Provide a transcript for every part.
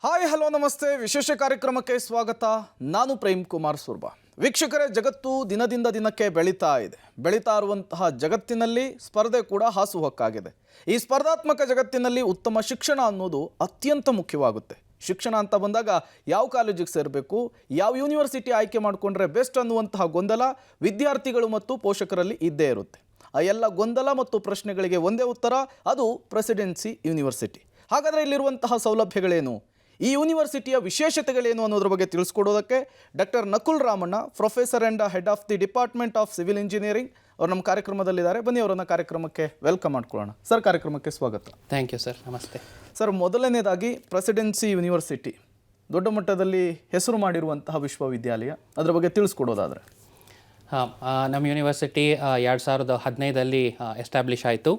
Hi hello ನಮಸ್ತೆ. ವಿಶೇಷ ಕಾರ್ಯಕ್ರಮಕ್ಕೆ ಸ್ವಾಗತ. ನಾನು ಪ್ರೇಮ್ ಕುಮಾರ್ ಸುರ್ಬಾ. ವೀಕ್ಷಕರೇ, ಜಗತ್ತು ದಿನದಿಂದ ದಿನಕ್ಕೆ ಬೆಳೀತಾ ಇದೆ. ಬೆಳೀತಾ ಇರುವಂತಹ ಜಗತ್ತಿನಲ್ಲಿ ಸ್ಪರ್ಧೆ ಕೂಡ ಹಾಸುಹೊಕ್ಕಾಗಿದೆ. ಈ ಸ್ಪರ್ಧಾತ್ಮಕ ಜಗತ್ತಿನಲ್ಲಿ ಉತ್ತಮ ಶಿಕ್ಷಣ ಅನ್ನೋದು ಅತ್ಯಂತ ಮುಖ್ಯವಾಗುತ್ತೆ. ಶಿಕ್ಷಣ ಅಂತ ಬಂದಾಗ ಯಾವ ಕಾಲೇಜಿಗೆ ಸೇರಬೇಕು, ಯಾವ ಯೂನಿವರ್ಸಿಟಿ ಆಯ್ಕೆ ಮಾಡಿಕೊಂಡ್ರೆ ಬೆಸ್ಟ್ ಅನ್ನುವಂತಹ ಗೊಂದಲ ವಿದ್ಯಾರ್ಥಿಗಳು ಮತ್ತು ಪೋಷಕರಲ್ಲಿ ಇದ್ದೇ ಇರುತ್ತೆ. ಆ ಎಲ್ಲ ಗೊಂದಲ ಮತ್ತು ಪ್ರಶ್ನೆಗಳಿಗೆ ಒಂದೇ ಉತ್ತರ, ಅದು ಪ್ರೆಸಿಡೆನ್ಸಿ ಯೂನಿವರ್ಸಿಟಿ. ಹಾಗಾದರೆ ಇಲ್ಲಿರುವಂತಹ ಸೌಲಭ್ಯಗಳೇನು, ಈ ಯೂನಿವರ್ಸಿಟಿಯ ವಿಶೇಷತೆಗಳೇನು ಅನ್ನೋದ್ರ ಬಗ್ಗೆ ತಿಳಿಸ್ಕೊಡೋದಕ್ಕೆ doctor Nakul Ramanna, professor and head of the department of civil engineering, ಅವರು ನಮ್ಮ ಕಾರ್ಯಕ್ರಮದಲ್ಲಿದ್ದಾರೆ. ಬನ್ನಿ ಅವರನ್ನು ಕಾರ್ಯಕ್ರಮಕ್ಕೆ ವೆಲ್ಕಮ್ ಮಾಡ್ಕೊಳ್ಳೋಣ. ಸರ್, ಕಾರ್ಯಕ್ರಮಕ್ಕೆ ಸ್ವಾಗತ. Thank you sir. ನಮಸ್ತೆ ಸರ್. ಮೊದಲನೇದಾಗಿ ಪ್ರೆಸಿಡೆನ್ಸಿ ಯೂನಿವರ್ಸಿಟಿ ದೊಡ್ಡ ಮಟ್ಟದಲ್ಲಿ ಹೆಸರು ಮಾಡಿರುವಂತಹ ವಿಶ್ವವಿದ್ಯಾಲಯ, ಅದರ ಬಗ್ಗೆ ತಿಳಿಸ್ಕೊಡೋದಾದರೆ. ಹಾಂ, ನಮ್ಮ ಯೂನಿವರ್ಸಿಟಿ 2015 ಎಸ್ಟಾಬ್ಲಿಷ್ ಆಯಿತು.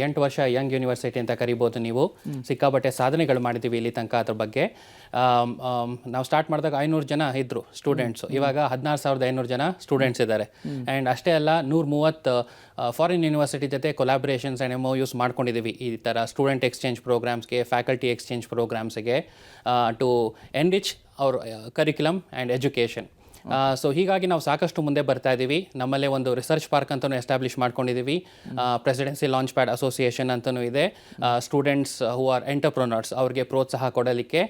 8 ವರ್ಷ ಯಂಗ್ ಯೂನಿವರ್ಸಿಟಿ ಅಂತ ಕರಿಬೋದು ನೀವು. ಸಿಕ್ಕಾಪಟ್ಟೆ ಸಾಧನೆಗಳು ಮಾಡಿದ್ದೀವಿ ಇಲ್ಲಿ ತನಕ. ಅದ್ರ ಬಗ್ಗೆ ನಾವು ಸ್ಟಾರ್ಟ್ ಮಾಡಿದಾಗ 500 ಜನ ಇದ್ದರು ಸ್ಟೂಡೆಂಟ್ಸು. ಇವಾಗ 16,500 ಜನ ಸ್ಟೂಡೆಂಟ್ಸ್ ಇದ್ದಾರೆ. ಆ್ಯಂಡ್ ಅಷ್ಟೇ ಅಲ್ಲ, 130 ಫಾರಿನ್ ಯೂನಿವರ್ಸಿಟಿ ಜೊತೆ ಕೊಲಾಬ್ರೇಷನ್ಸ್ ಆ್ಯಂಡ್ MOUs ಮಾಡ್ಕೊಂಡಿದ್ದೀವಿ. ಈ ಥರ ಸ್ಟೂಡೆಂಟ್ ಎಕ್ಸ್ಚೇಂಜ್ ಪ್ರೋಗ್ರಾಮ್ಸ್ಗೆ, ಫ್ಯಾಕಲ್ಟಿ ಎಕ್ಸ್ಚೇಂಜ್ ಪ್ರೋಗ್ರಾಮ್ಸ್ಗೆ, ಟು ಎನ್ರಿಚ್ ಅವ್ರ ಕರಿಕ್ಯುಲಮ್ ಆ್ಯಂಡ್ ಎಜುಕೇಷನ್. ಸೊ ಹೀಗಾಗಿ ನಾವು ಸಾಕಷ್ಟು ಮುಂದೆ ಬರ್ತಾ ಇದ್ದೀವಿ. ನಮ್ಮಲ್ಲೇ ಒಂದು ರಿಸರ್ಚ್ ಪಾರ್ಕ್ ಅಂತಲೂ ಎಸ್ಟಾಬ್ಲಿಷ್ ಮಾಡ್ಕೊಂಡಿದ್ದೀವಿ. ಪ್ರೆಸಿಡೆನ್ಸಿ ಲಾಂಚ್ ಪ್ಯಾಡ್ ಅಸೋಸಿಯೇಷನ್ ಅಂತಲೂ ಇದೆ. ಸ್ಟೂಡೆಂಟ್ಸ್ ಹೂ ಆರ್ ಎಂಟರ್ಪ್ರನರ್ಸ್ ಅವ್ರಿಗೆ ಪ್ರೋತ್ಸಾಹ ಕೊಡಲಿಕ್ಕೆ.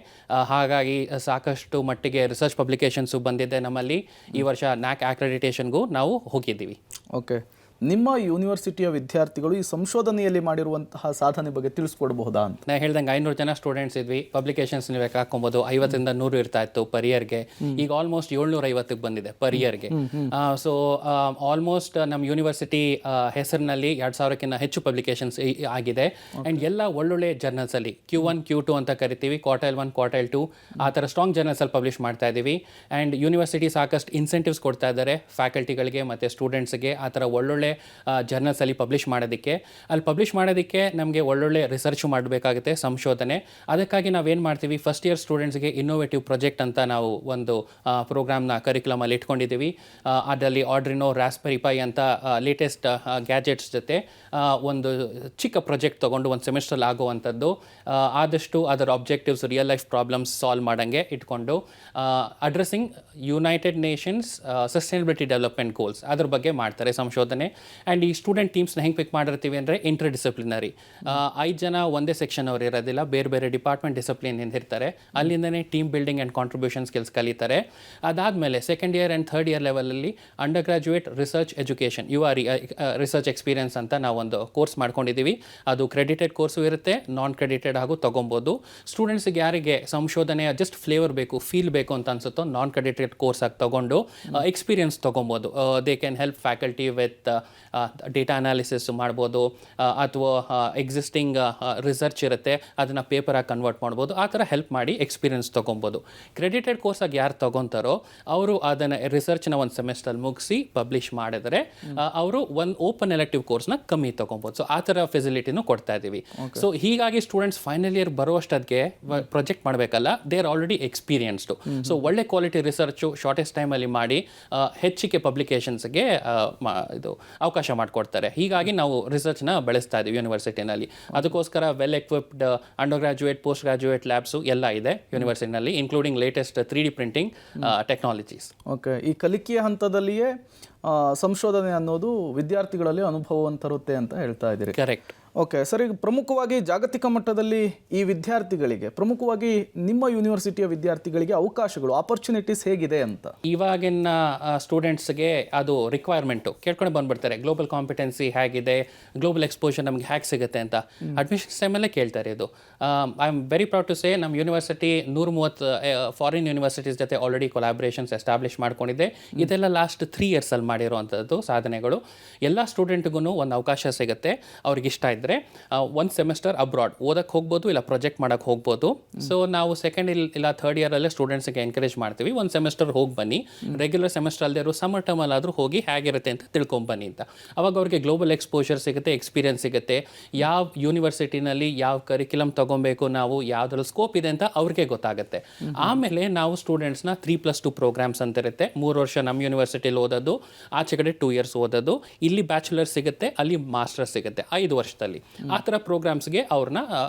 ಹಾಗಾಗಿ ಸಾಕಷ್ಟು ಮಟ್ಟಿಗೆ ರಿಸರ್ಚ್ ಪಬ್ಲಿಕೇಶನ್ಸು ಬಂದಿದೆ ನಮ್ಮಲ್ಲಿ. ಈ ವರ್ಷ NAAC ಅಕ್ರೆಡಿಟೇಷನ್ಗೂ ನಾವು ಹೋಗಿದ್ದೀವಿ. ಓಕೆ, ನಿಮ್ಮ ಯೂನಿವರ್ಸಿಟಿಯ ವಿದ್ಯಾರ್ಥಿಗಳು ಈ ಸಂಶೋಧನೆಯಲ್ಲಿ ಮಾಡಿರುವಂತಹ ಸಾಧನೆ ಬಗ್ಗೆ ತಿಳಿಸ್ಕೊಡ್ಬಹುದಾ ಅಂತ? ನಾನು ಹೇಳ್ದಂಗೆ 500 ಜನ ಸ್ಟೂಡೆಂಟ್ಸ್ ಇದ್ವಿ. ಪಬ್ಲಿಕೇಶನ್ಸ್ ನೀವು ಹಾಕೊಬೋದು. 50ರಿಂದ 100 ಇರ್ತಾ ಇತ್ತು ಪರ್ ಇಯರ್ಗೆ. ಈಗ ಆಲ್ಮೋಸ್ಟ್ 750ಕ್ಕೆ ಬಂದಿದೆ ಪರ್ ಇಯರ್ಗೆ. ಸೊ ಆಲ್ಮೋಸ್ಟ್ ನಮ್ಮ ಯೂನಿವರ್ಸಿಟಿ ಹೆಸರಿನಲ್ಲಿ 2000ಕ್ಕಿಂತ ಹೆಚ್ಚು ಪಬ್ಲಿಕೇಶನ್ಸ್ ಆಗಿದೆ. ಆ್ಯಂಡ್ ಎಲ್ಲ ಒಳ್ಳೊಳ್ಳೆ ಜರ್ನಲ್ಸಲ್ಲಿ Q1 Q2 ಅಂತ ಕರಿತೀವಿ, ಕ್ವಾರ್ಟೈಲ್ 1 ಕ್ವಾರ್ಟೈಲ್ 2 ಆ ಥರ ಸ್ಟ್ರಾಂಗ್ ಜರ್ನಲ್ಸಲ್ಲಿ ಪಬ್ಲಿಷ್ ಮಾಡ್ತಾ ಇದ್ದೀವಿ. ಆ್ಯಂಡ್ ಯೂನಿವರ್ಸಿಟಿ ಸಾಕಷ್ಟು ಇನ್ಸೆಂಟಿವ್ಸ್ ಕೊಡ್ತಾ ಇದ್ದಾರೆ ಫ್ಯಾಕಲ್ಟಿಗಳಿಗೆ ಮತ್ತು ಸ್ಟೂಡೆಂಟ್ಸ್ಗೆ. ಆ ಥರ ಒಳ್ಳೊಳ್ಳೆ ಜರ್ನಲ್ಸಲ್ಲಿ ಪಬ್ಲಿಷ್ ಮಾಡೋದಕ್ಕೆ. ಅಲ್ಲಿ ಪಬ್ಲಿಷ್ ಮಾಡೋದಕ್ಕೆ ನಮಗೆ ಒಳ್ಳೊಳ್ಳೆ ರಿಸರ್ಚು ಮಾಡಬೇಕಾಗುತ್ತೆ, ಸಂಶೋಧನೆ. ಅದಕ್ಕಾಗಿ ನಾವೇನು ಮಾಡ್ತೀವಿ, ಫಸ್ಟ್ ಇಯರ್ ಸ್ಟೂಡೆಂಟ್ಸ್ಗೆ ಇನ್ನೋವೇಟಿವ್ ಪ್ರಾಜೆಕ್ಟ್ ಅಂತ ನಾವು ಒಂದು ಪ್ರೋಗ್ರಾಮ್ನ ಕರಿಕ್ಯುಲಮಲ್ಲಿ ಇಟ್ಕೊಂಡಿದ್ದೀವಿ. ಅದರಲ್ಲಿ ಆರ್ಡ್ರಿನೋ, ರಾಸ್ಬೆರಿ ಪೈ ಅಂತ ಲೇಟೆಸ್ಟ್ ಗ್ಯಾಜೆಟ್ಸ್ ಜೊತೆ ಒಂದು ಚಿಕ್ಕ ಪ್ರಾಜೆಕ್ಟ್ ತೊಗೊಂಡು ಒಂದು ಸೆಮಿಸ್ಟ್ರಲ್ಲಿ ಆಗುವಂಥದ್ದು. ಆದಷ್ಟು ಅದರ objectives real life problems solve ಮಾಡೋಂಗೆ ಇಟ್ಕೊಂಡು, addressing United Nations sustainability development goals ಅದ್ರ ಬಗ್ಗೆ ಮಾಡ್ತಾರೆ ಸಂಶೋಧನೆ. ಆ್ಯಂಡ್ ಈ ಸ್ಟೂಡೆಂಟ್ ಟೀಮ್ಸ್ನ ಹೆಂಗೆ ಪಿಕ್ ಮಾಡಿರ್ತೀವಿ ಅಂದರೆ ಇಂಟರ್ ಡಿಸಿಪ್ಲಿನರಿ. 5 ಜನ ಒಂದೇ ಸೆಕ್ಷನ್ ಅವ್ರು ಇರೋದಿಲ್ಲ, ಬೇರೆ ಬೇರೆ ಡಿಪಾರ್ಟ್ಮೆಂಟ್ ಡಿಸಿಪ್ಲಿನಿಂದ ಇರ್ತಾರೆ. ಅಲ್ಲಿಂದನೇ team building and contribution skills ಕಲಿತಾರೆ. ಅದಾದಮೇಲೆ second year and third year ಲೆವೆಲಲ್ಲಿ undergraduate research education, URE research experience ಅಂತ ನಾವು ಒಂದು ಕೋರ್ಸ್ ಮಾಡ್ಕೊಂಡಿದ್ದೀವಿ. ಅದು ಕ್ರೆಡಿಟೆಡ್ ಕೋರ್ಸು ಇರುತ್ತೆ, ನಾನ್ ಕ್ರೆಡಿಟೆಡ್ ಹಾಗೂ ತೊಗೊಬೋದು. ಸ್ಟೂಡೆಂಟ್ಸ್ಗೆ ಯಾರಿಗೆ ಸಂಶೋಧನೆಯ ಜಸ್ಟ್ ಫ್ಲೇವರ್ ಬೇಕು, ಫೀಲ್ ಬೇಕು ಅಂತ ಅನ್ಸುತ್ತೋ ನಾನ್ ಕ್ರೆಡಿಟೆಡ್ ಕೋರ್ಸ್ ಆಗಿ ತೊಗೊಂಡು ಎಕ್ಸ್ಪೀರಿಯನ್ಸ್ ತೊಗೊಬೋದು. They can help faculty with data analysis ಮಾಡ್ಬೋದು, ಅಥವಾ ಎಕ್ಸಿಸ್ಟಿಂಗ್ ರಿಸರ್ಚ್ ಇರುತ್ತೆ ಅದನ್ನು ಪೇಪರಾಗಿ ಕನ್ವರ್ಟ್ ಮಾಡ್ಬೋದು. ಆ ಥರ ಹೆಲ್ಪ್ ಮಾಡಿ ಎಕ್ಸ್ಪೀರಿಯನ್ಸ್ ತೊಗೊಬೋದು. ಕ್ರೆಡಿಟೆಡ್ ಕೋರ್ಸಾಗಿ ಯಾರು ತೊಗೊತಾರೋ ಅವರು ಅದನ್ನು ರಿಸರ್ಚ್ನ ಒಂದು ಸೆಮಿಸ್ಟರ್ ಮುಗಿಸಿ ಪಬ್ಲಿಷ್ ಮಾಡಿದರೆ ಅವರು ಒಂದು ಓಪನ್ ಎಲೆಕ್ಟಿವ್ ಕೋರ್ಸ್ನ ಕಮ್ಮಿ ತೊಗೊಬೋದು. ಸೊ ಆ ಥರ ಫೆಸಿಲಿಟಿನೂ ಕೊಡ್ತಾ ಇದ್ದೀವಿ. ಸೊ ಹೀಗಾಗಿ ಸ್ಟೂಡೆಂಟ್ಸ್ ಫೈನಲ್ ಇಯರ್ ಬರುವಷ್ಟೊತ್ತಿಗೆ ಪ್ರಾಜೆಕ್ಟ್ ಮಾಡಬೇಕಲ್ಲ, they are already experienced. So ಒಳ್ಳೆ ಕ್ವಾಲಿಟಿ ರಿಸರ್ಚು ಶಾರ್ಟೆಸ್ಟ್ ಟೈಮಲ್ಲಿ ಮಾಡಿ ಹೆಚ್ಚಿಗೆ ಪಬ್ಲಿಕೇಶನ್ಸ್ಗೆ ಇದು ಅವಕಾಶ ಮಾಡಿಕೊಡ್ತಾರೆ. ಹೀಗಾಗಿ ನಾವು ರಿಸರ್ಚ್ನ ಬೆಳೆಸ್ತಾ ಇದ್ದೀವಿ ಯೂನಿವರ್ಸಿಟಿನಲ್ಲಿ. ಅದಕ್ಕೋಸ್ಕರ well equipped undergraduate, postgraduate labs ಎಲ್ಲ ಇದೆ ಯೂನಿವರ್ಸಿಟಿನಲ್ಲಿ, including latest 3D printing technologies. Okay, ಈ ಕಲಿಕೆಯ ಹಂತದಲ್ಲಿಯೇ ಸಂಶೋಧನೆ ಅನ್ನೋದು ವಿದ್ಯಾರ್ಥಿಗಳಲ್ಲಿ ಅನುಭವವನ್ನು ತರುತ್ತೆ ಅಂತ ಹೇಳ್ತಾ ಇದ್ದೀರಿ. ಕರೆಕ್ಟ್. ಓಕೆ ಸರ್, ಈಗ ಪ್ರಮುಖವಾಗಿ ಜಾಗತಿಕ ಮಟ್ಟದಲ್ಲಿ ಈ ವಿದ್ಯಾರ್ಥಿಗಳಿಗೆ, ಪ್ರಮುಖವಾಗಿ ನಿಮ್ಮ ಯೂನಿವರ್ಸಿಟಿಯ ವಿದ್ಯಾರ್ಥಿಗಳಿಗೆ ಅವಕಾಶಗಳು, ಆಪರ್ಚುನಿಟೀಸ್ ಹೇಗಿದೆ ಅಂತ? ಇವಾಗಿನ ಸ್ಟೂಡೆಂಟ್ಸ್ಗೆ ಅದು ರಿಕ್ವೈರ್ಮೆಂಟು ಕೇಳ್ಕೊಂಡು ಬಂದುಬಿಡ್ತಾರೆ. ಗ್ಲೋಬಲ್ ಕಾಂಪಿಟೆನ್ಸಿ ಹೇಗಿದೆ, ಗ್ಲೋಬಲ್ ಎಕ್ಸ್ಪೋಜರ್ ನಮಗೆ ಹೇಗೆ ಸಿಗುತ್ತೆ ಅಂತ ಅಡ್ಮಿಷನ್ಸ್ ಟೈಮಲ್ಲೇ ಕೇಳ್ತಾರೆ. ಇದು I am very proud to say, ನಮ್ಮ ಯೂನಿವರ್ಸಿಟಿ 130 ಫಾರಿನ್ ಯೂನಿವರ್ಸಿಟೀಸ್ ಜೊತೆ ಆಲ್ರೆಡಿ ಕೊಲಾಬ್ರೇಷನ್ಸ್ ಎಸ್ಟಾಬ್ಲಿಷ್ ಮಾಡ್ಕೊಂಡಿದೆ. ಇದೆಲ್ಲ ಲಾಸ್ಟ್ 3 ಇಯರ್ಸಲ್ಲಿ ಮಾಡಿರುವಂಥದ್ದು ಸಾಧನೆಗಳು. ಎಲ್ಲ ಸ್ಟೂಡೆಂಟ್ಗೂ ಒಂದು ಅವಕಾಶ ಸಿಗುತ್ತೆ ಅವ್ರಿಗೆ ಇಷ್ಟ ಇದ್ದರೆ. ಒಂದು ಸೆಮಿಸ್ಟರ್ ಅಬ್ರಾಡ್ ಓದಕ್ಕೆ ಹೋಗ್ಬೋದು, ಇಲ್ಲ ಪ್ರಾಜೆಕ್ಟ್ ಮಾಡೋಕ್ಕೆ ಹೋಗ್ಬೋದು. ಸೊ ನಾವು ಸೆಕೆಂಡ್ ಇಲ್ಲ ಥರ್ಡ್ ಇಯರಲ್ಲೇ ಸ್ಟೂಡೆಂಟ್ಸ್ಗೆ ಎನ್ಕರೇಜ್ ಮಾಡ್ತೀವಿ, ಒಂದು ಸೆಮಿಸ್ಟರ್ ಹೋಗಿ ಬನ್ನಿ, ರೆಗ್ಯುಲರ್ ಸೆಮಿಸ್ಟರ್ ಅಲ್ಲದೆ ಇರೋ ಸಮ್ಮರ್ ಟರ್ಮಲ್ಲಾದರೂ ಹೋಗಿ ಹೇಗಿರುತ್ತೆ ಅಂತ ತಿಳ್ಕೊಂಬನ್ನಿ ಅಂತ. ಅವಾಗ ಅವ್ರಿಗೆ ಗ್ಲೋಬಲ್ ಎಕ್ಸ್ಪೋಜರ್ ಸಿಗುತ್ತೆ, ಎಕ್ಸ್ಪೀರಿಯನ್ಸ್ ಸಿಗುತ್ತೆ. ಯಾವ ಯೂನಿವರ್ಸಿಟಿನಲ್ಲಿ ಯಾವ ಕರಿಕ್ಯುಲಮ್ ತೊಗೊಬೇಕು, ನಾವು ಯಾವುದ್ರಲ್ಲಿ ಸ್ಕೋಪ್ ಇದೆ ಅಂತ ಅವ್ರಿಗೆ ಗೊತ್ತಾಗುತ್ತೆ. ಆಮೇಲೆ ನಾವು ಸ್ಟೂಡೆಂಟ್ಸ್ನ 3+2 ಪ್ರೋಗ್ರಾಮ್ಸ್ ಅಂತ ಇರುತ್ತೆ. 3 ವರ್ಷ ನಮ್ಮ ಯೂನಿವರ್ಸಿಟಿಲಿ ಓದೋದು, ಆಚೆ ಕಡೆ 2 ಇಯರ್ಸ್ ಓದೋದು. ಇಲ್ಲಿ ಬ್ಯಾಚುಲರ್ ಸಿಗುತ್ತೆ, ಅಲ್ಲಿ ಮಾಸ್ಟರ್ ಸಿಗುತ್ತೆ 5 ವರ್ಷದಲ್ಲಿ. ಅಲ್ಲಿ ಆ ಥರ ಪ್ರೋಗ್ರಾಮ್ಸ್ಗೆ ಅವ್ರನ್ನ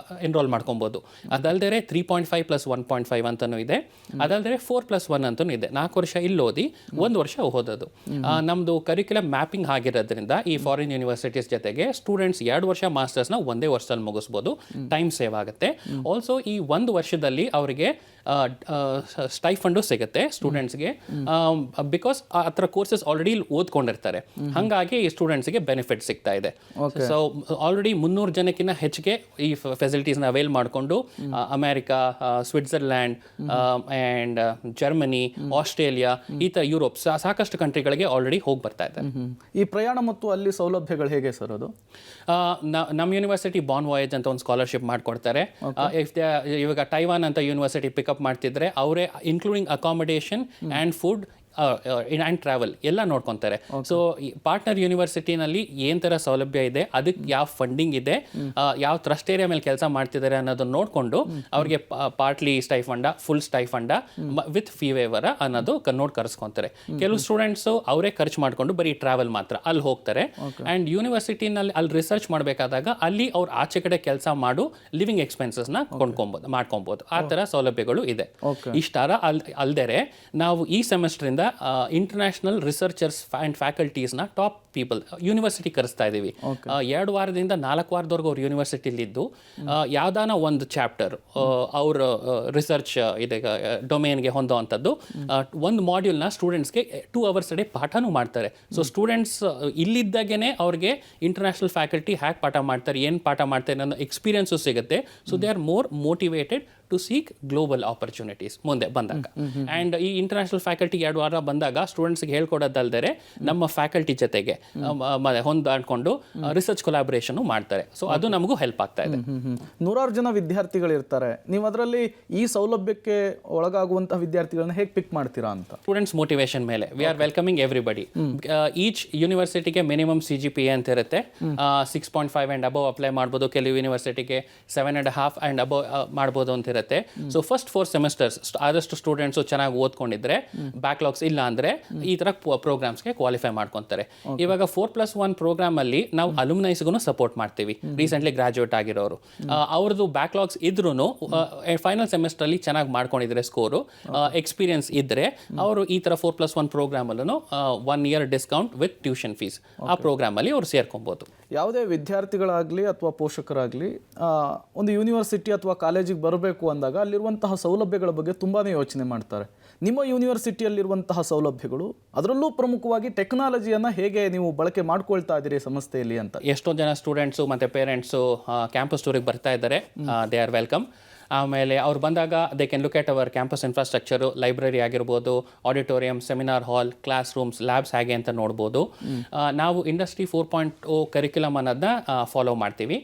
ಎನ್ರೋಲ್ ಮಾಡ್ಕೊಬೋದು. ಅದಲ್ಲದೆ 3.5 + 1.5 ಅಂತಲೂ ಇದೆ, ಅದಲ್ಲದೆ 4+1 ಅಂತಲೂ ಇದೆ. 4 ವರ್ಷ ಇಲ್ಲಿ ಓದಿ 1 ವರ್ಷ ಓದೋದು. ನಮ್ಮದು ಕರಿಕ್ಯುಲಮ್ ಮ್ಯಾಪಿಂಗ್ ಆಗಿರೋದ್ರಿಂದ ಈ ಫಾರಿನ್ ಯೂನಿವರ್ಸಿಟೀಸ್ ಜೊತೆಗೆ ಸ್ಟೂಡೆಂಟ್ಸ್ 2 ವರ್ಷ ಮಾಸ್ಟರ್ಸ್ನ ಒಂದೇ ವರ್ಷದಲ್ಲಿ ಮುಗಿಸ್ಬೋದು, ಟೈಮ್ ಸೇವ್ ಆಗುತ್ತೆ. ಆಲ್ಸೋ ಈ 1 ವರ್ಷದಲ್ಲಿ ಅವರಿಗೆ ಸ್ಟೈಫಂಡು ಸಿಗುತ್ತೆ ಸ್ಟೂಡೆಂಟ್ಸ್ಗೆ, ಬಿಕಾಸ್ ಆ ಥರ ಕೋರ್ಸಸ್ ಆಲ್ರೆಡಿ ಓದ್ಕೊಂಡಿರ್ತಾರೆ. ಹಾಗಾಗಿ ಈ ಸ್ಟೂಡೆಂಟ್ಸ್ಗೆ ಬೆನಿಫಿಟ್ ಸಿಗ್ತಾ ಇದೆ. ಸೊ ಆಲ್ರೆಡಿ 300 ಜನಕ್ಕಿಂತ ಹೆಚ್ಚಿಗೆ ಈ ಫೆಸಿಲಿಟೀಸ್ನ ಅವೈಲ್ ಮಾಡಿಕೊಂಡು America, Switzerland and Germany, Australia, ಈ ಥರ ಯುರೋಪ್ ಸಾಕಷ್ಟು ಕಂಟ್ರಿಗಳಿಗೆ ಆಲ್ರೆಡಿ ಹೋಗಿ ಬರ್ತಾ ಇದೆ. ಈ ಪ್ರಯಾಣ ಮತ್ತು ಅಲ್ಲಿ ಸೌಲಭ್ಯಗಳು ಹೇಗೆ ಸರ್ ಅದು? ನಮ್ಮ ಯೂನಿವರ್ಸಿಟಿ ಬಾನ್ ವಾಯೇಜ್ ಅಂತ ಒಂದು ಸ್ಕಾಲರ್ಶಿಪ್ ಮಾಡಿಕೊಡ್ತಾರೆ. ಇವಾಗ ಟೈವಾನ್ ಅಂತ ಯೂನಿವರ್ಸಿಟಿ ಪಿಕಪ್ ಮಾಡ್ತಿದ್ರೆ ಅವರೇ including accommodation and food and travel ಎಲ್ಲ ನೋಡ್ಕೊತಾರೆ. ಸೊ ಪಾರ್ಟ್ನರ್ ಯೂನಿವರ್ಸಿಟಿನಲ್ಲಿ ಏನು ಥರ ಸೌಲಭ್ಯ ಇದೆ, ಅದಕ್ಕೆ ಯಾವ ಫಂಡಿಂಗ್ ಇದೆ, ಯಾವ ಟ್ರಸ್ಟ್ ಏರಿಯಾ ಮೇಲೆ ಕೆಲಸ ಮಾಡ್ತಿದ್ದಾರೆ ಅನ್ನೋದನ್ನ ನೋಡಿಕೊಂಡು ಅವ್ರಿಗೆ ಪಾರ್ಟ್ಲಿ ಸ್ಟೈಫಂಡ, ಫುಲ್ ಸ್ಟೈಫಂಡ ವಿತ್ ಫೀ ವೇವರ ಅನ್ನೋದು ನೋಡಿ ಕರೆಸ್ಕೊತಾರೆ. ಕೆಲವು ಸ್ಟೂಡೆಂಟ್ಸು ಅವರೇ ಖರ್ಚು ಮಾಡಿಕೊಂಡು ಬರೀ ಟ್ರಾವೆಲ್ ಮಾತ್ರ ಅಲ್ಲಿ ಹೋಗ್ತಾರೆ. ಆ್ಯಂಡ್ ಯೂನಿವರ್ಸಿಟಿನಲ್ಲಿ ಅಲ್ಲಿ ರಿಸರ್ಚ್ ಮಾಡಬೇಕಾದಾಗ ಅಲ್ಲಿ ಅವ್ರು ಆಚೆ ಕಡೆ ಕೆಲಸ ಮಾಡು ಲಿವಿಂಗ್ ಎಕ್ಸ್ಪೆನ್ಸಸ್ನ ಮಾಡ್ಕೊಬೋದು. ಆ ಥರ ಸೌಲಭ್ಯಗಳು ಇದೆ. ಇಷ್ಟಾರ ಅಲ್ದರೆ ನಾವು ಈ ಸೆಮೆಸ್ಟ್ರಿಂದ ಇಂಟರ್ನ್ಯಾಷನಲ್ ರಿಸರ್ಚರ್ಸ್ ಆ್ಯಂಡ್ ಫ್ಯಾಕಲ್ಟೀಸ್ನ ಟಾಪ್ ಪೀಪಲ್ ಯೂನಿವರ್ಸಿಟಿ ಕರೆಸ್ತಾ ಇದ್ದೀವಿ. 2 ವಾರದಿಂದ 4 ವಾರದವರೆಗೂ ಅವ್ರು ಯೂನಿವರ್ಸಿಟಿಲಿದ್ದು ಯಾವ್ದಾನ ಒಂದು ಚಾಪ್ಟರ್ ಅವ್ರ ರಿಸರ್ಚ್ ಇದೆ ಡೊಮೇನ್ಗೆ ಹೊಂದೋವಂಥದ್ದು ಒಂದು ಮಾಡ್ಯೂಲ್ನ ಸ್ಟೂಡೆಂಟ್ಸ್ಗೆ 2 ಅವರ್ಸ್ ಅಡೆ ಪಾಠನೂ ಮಾಡ್ತಾರೆ. ಸೊ ಸ್ಟೂಡೆಂಟ್ಸ್ ಇಲ್ಲಿದ್ದಾಗೇ ಅವ್ರಿಗೆ ಇಂಟರ್ನ್ಯಾಷನಲ್ ಫ್ಯಾಕಲ್ಟಿ ಹ್ಯಾಕ್ ಪಾಠ ಮಾಡ್ತಾರೆ, ಏನು ಪಾಠ ಮಾಡ್ತಾರೆ ಅನ್ನೋ ಎಕ್ಸ್ಪೀರಿಯನ್ಸು ಸಿಗುತ್ತೆ. So they are more motivated to seek global opportunities ಮುಂದೆ ಬಂದಾಗ. ಆ್ಯಂಡ್ ಈ ಇಂಟರ್ನ್ಯಾಷನಲ್ ಫ್ಯಾಕಲ್ಟಿ 2 ವಾರ ಬಂದಾಗ ಸ್ಟೂಡೆಂಟ್ಸ್ಗೆ ಹೇಳ್ಕೊಡೋದಲ್ದರೆ ನಮ್ಮ ಫ್ಯಾಕಲ್ಟಿ ಜೊತೆಗೆ ಹೊಂದಾಡ್ಕೊಂಡು ರಿಸರ್ಚ್ ಕೊಲಾಬ್ರೇಷನ್ ಮಾಡ್ತಾರೆ. ಸೊ ಅದು ನಮಗೂ ಹೆಲ್ಪ್ ಆಗ್ತಾ ಇದೆ. 100 ಜನ ವಿದ್ಯಾರ್ಥಿಗಳಿರ್ತಾರೆ, ನೀವು ಅದರಲ್ಲಿ ಈ ಸೌಲಭ್ಯಕ್ಕೆ ಒಳಗಾಗುವಂತಹ ವಿದ್ಯಾರ್ಥಿಗಳನ್ನ ಹೇಗೆ ಪಿಕ್ ಮಾಡ್ತೀರಾ ಅಂತ? ಸ್ಟೂಡೆಂಟ್ಸ್ ಮೋಟಿವೇಶನ್ ಮೇಲೆ we are welcoming everybody. Each ಯೂನಿವರ್ಸಿಟಿಗೆ ಮಿನಿಮಮ್ CGPA ಅಂತ ಇರುತ್ತೆ. 6.5 ಆ್ಯಂಡ್ ಅಬವ್ ಅಪ್ಲೈ ಮಾಡ್ಬೋದು. ಕೆಲವು ಯೂನಿವರ್ಸಿಟಿಗೆ 7.5 ಆ್ಯಂಡ್ ಅಬವ್ ಮಾಡ್ಬೋದು ಅಂತ ಇರುತ್ತೆ. ಸೊ ಫಸ್ಟ್ 4 ಸೆಮಿಸ್ಟರ್ಸ್ ಆದಷ್ಟು ಸ್ಟೂಡೆಂಟ್ಸು ಚೆನ್ನಾಗಿ ಓದ್ಕೊಂಡಿದ್ರೆ, ಬ್ಯಾಕ್ಲಾಗ್ಸ್ ಇಲ್ಲ ಅಂದರೆ ಈ ಥರ ಪ್ರೋಗ್ರಾಮ್ಸ್ಗೆ ಕ್ವಾಲಿಫೈ ಮಾಡ್ಕೊತಾರೆ. ಇವಾಗ 4+1 ಪ್ರೋಗ್ರಾಮಲ್ಲಿ ನಾವು ಅಲುಮ್ನೈಸ್ಗೂ ಸಪೋರ್ಟ್ ಮಾಡ್ತೀವಿ. ರೀಸೆಂಟ್ಲಿ ಗ್ರಾಜ್ಯುಯೇಟ್ ಆಗಿರೋರು ಅವ್ರದ್ದು ಬ್ಯಾಕ್ಲಾಗ್ಸ್ ಇದ್ರೂ ಫೈನಲ್ ಸೆಮಿಸ್ಟ್ರಲ್ಲಿ ಚೆನ್ನಾಗಿ ಮಾಡ್ಕೊಂಡಿದ್ರೆ, ಸ್ಕೋರು ಎಕ್ಸ್ಪೀರಿಯನ್ಸ್ ಇದ್ದರೆ ಅವರು ಈ ಥರ 4+1 ಪ್ರೋಗ್ರಾಮಲ್ಲೂ 1 year discount with tuition fees ಆ ಪ್ರೋಗ್ರಾಮಲ್ಲಿ ಅವ್ರು ಸೇರ್ಕೊಬೋದು. ಯಾವುದೇ ವಿದ್ಯಾರ್ಥಿಗಳಾಗಲಿ ಅಥವಾ ಪೋಷಕರಾಗಲಿ ಒಂದು ಯೂನಿವರ್ಸಿಟಿ ಅಥವಾ ಕಾಲೇಜಿಗೆ ಬರಬೇಕು ಅಂದಾಗ ಅಲ್ಲಿರುವಂತಹ ಸೌಲಭ್ಯಗಳ ಬಗ್ಗೆ ತುಂಬಾ ಯೋಚನೆ ಮಾಡ್ತಾರೆ. ನಿಮ್ಮ ಯೂನಿವರ್ಸಿಟಿಯಲ್ಲಿರುವಂತಹ ಸೌಲಭ್ಯಗಳು, ಅದರಲ್ಲೂ ಪ್ರಮುಖವಾಗಿ ಟೆಕ್ನಾಲಜಿಯನ್ನು ಹೇಗೆ ನೀವು ಬಳಕೆ ಮಾಡ್ಕೊಳ್ತಾ ಇದ್ದೀರಿ ಸಂಸ್ಥೆಯಲ್ಲಿ ಅಂತ? ಎಷ್ಟೋ ಜನ ಸ್ಟೂಡೆಂಟ್ಸು ಮತ್ತು ಪೇರೆಂಟ್ಸು ಕ್ಯಾಂಪಸ್ ಟೂರಿಗೆ ಬರ್ತಾ ಇದ್ದಾರೆ. They are welcome. ಆಮೇಲೆ ಅವ್ರು ಬಂದಾಗ they can look at our campus infrastructure, library ಆಗಿರ್ಬೋದು, auditorium, seminar hall, class rooms, labs ಹೇಗೆ ಅಂತ ನೋಡ್ಬೋದು. ನಾವು ಇಂಡಸ್ಟ್ರಿ 4.0 ಕರಿಕ್ಯುಲಮ್ ಅನ್ನೋದನ್ನ ಫಾಲೋ ಮಾಡ್ತೀವಿ.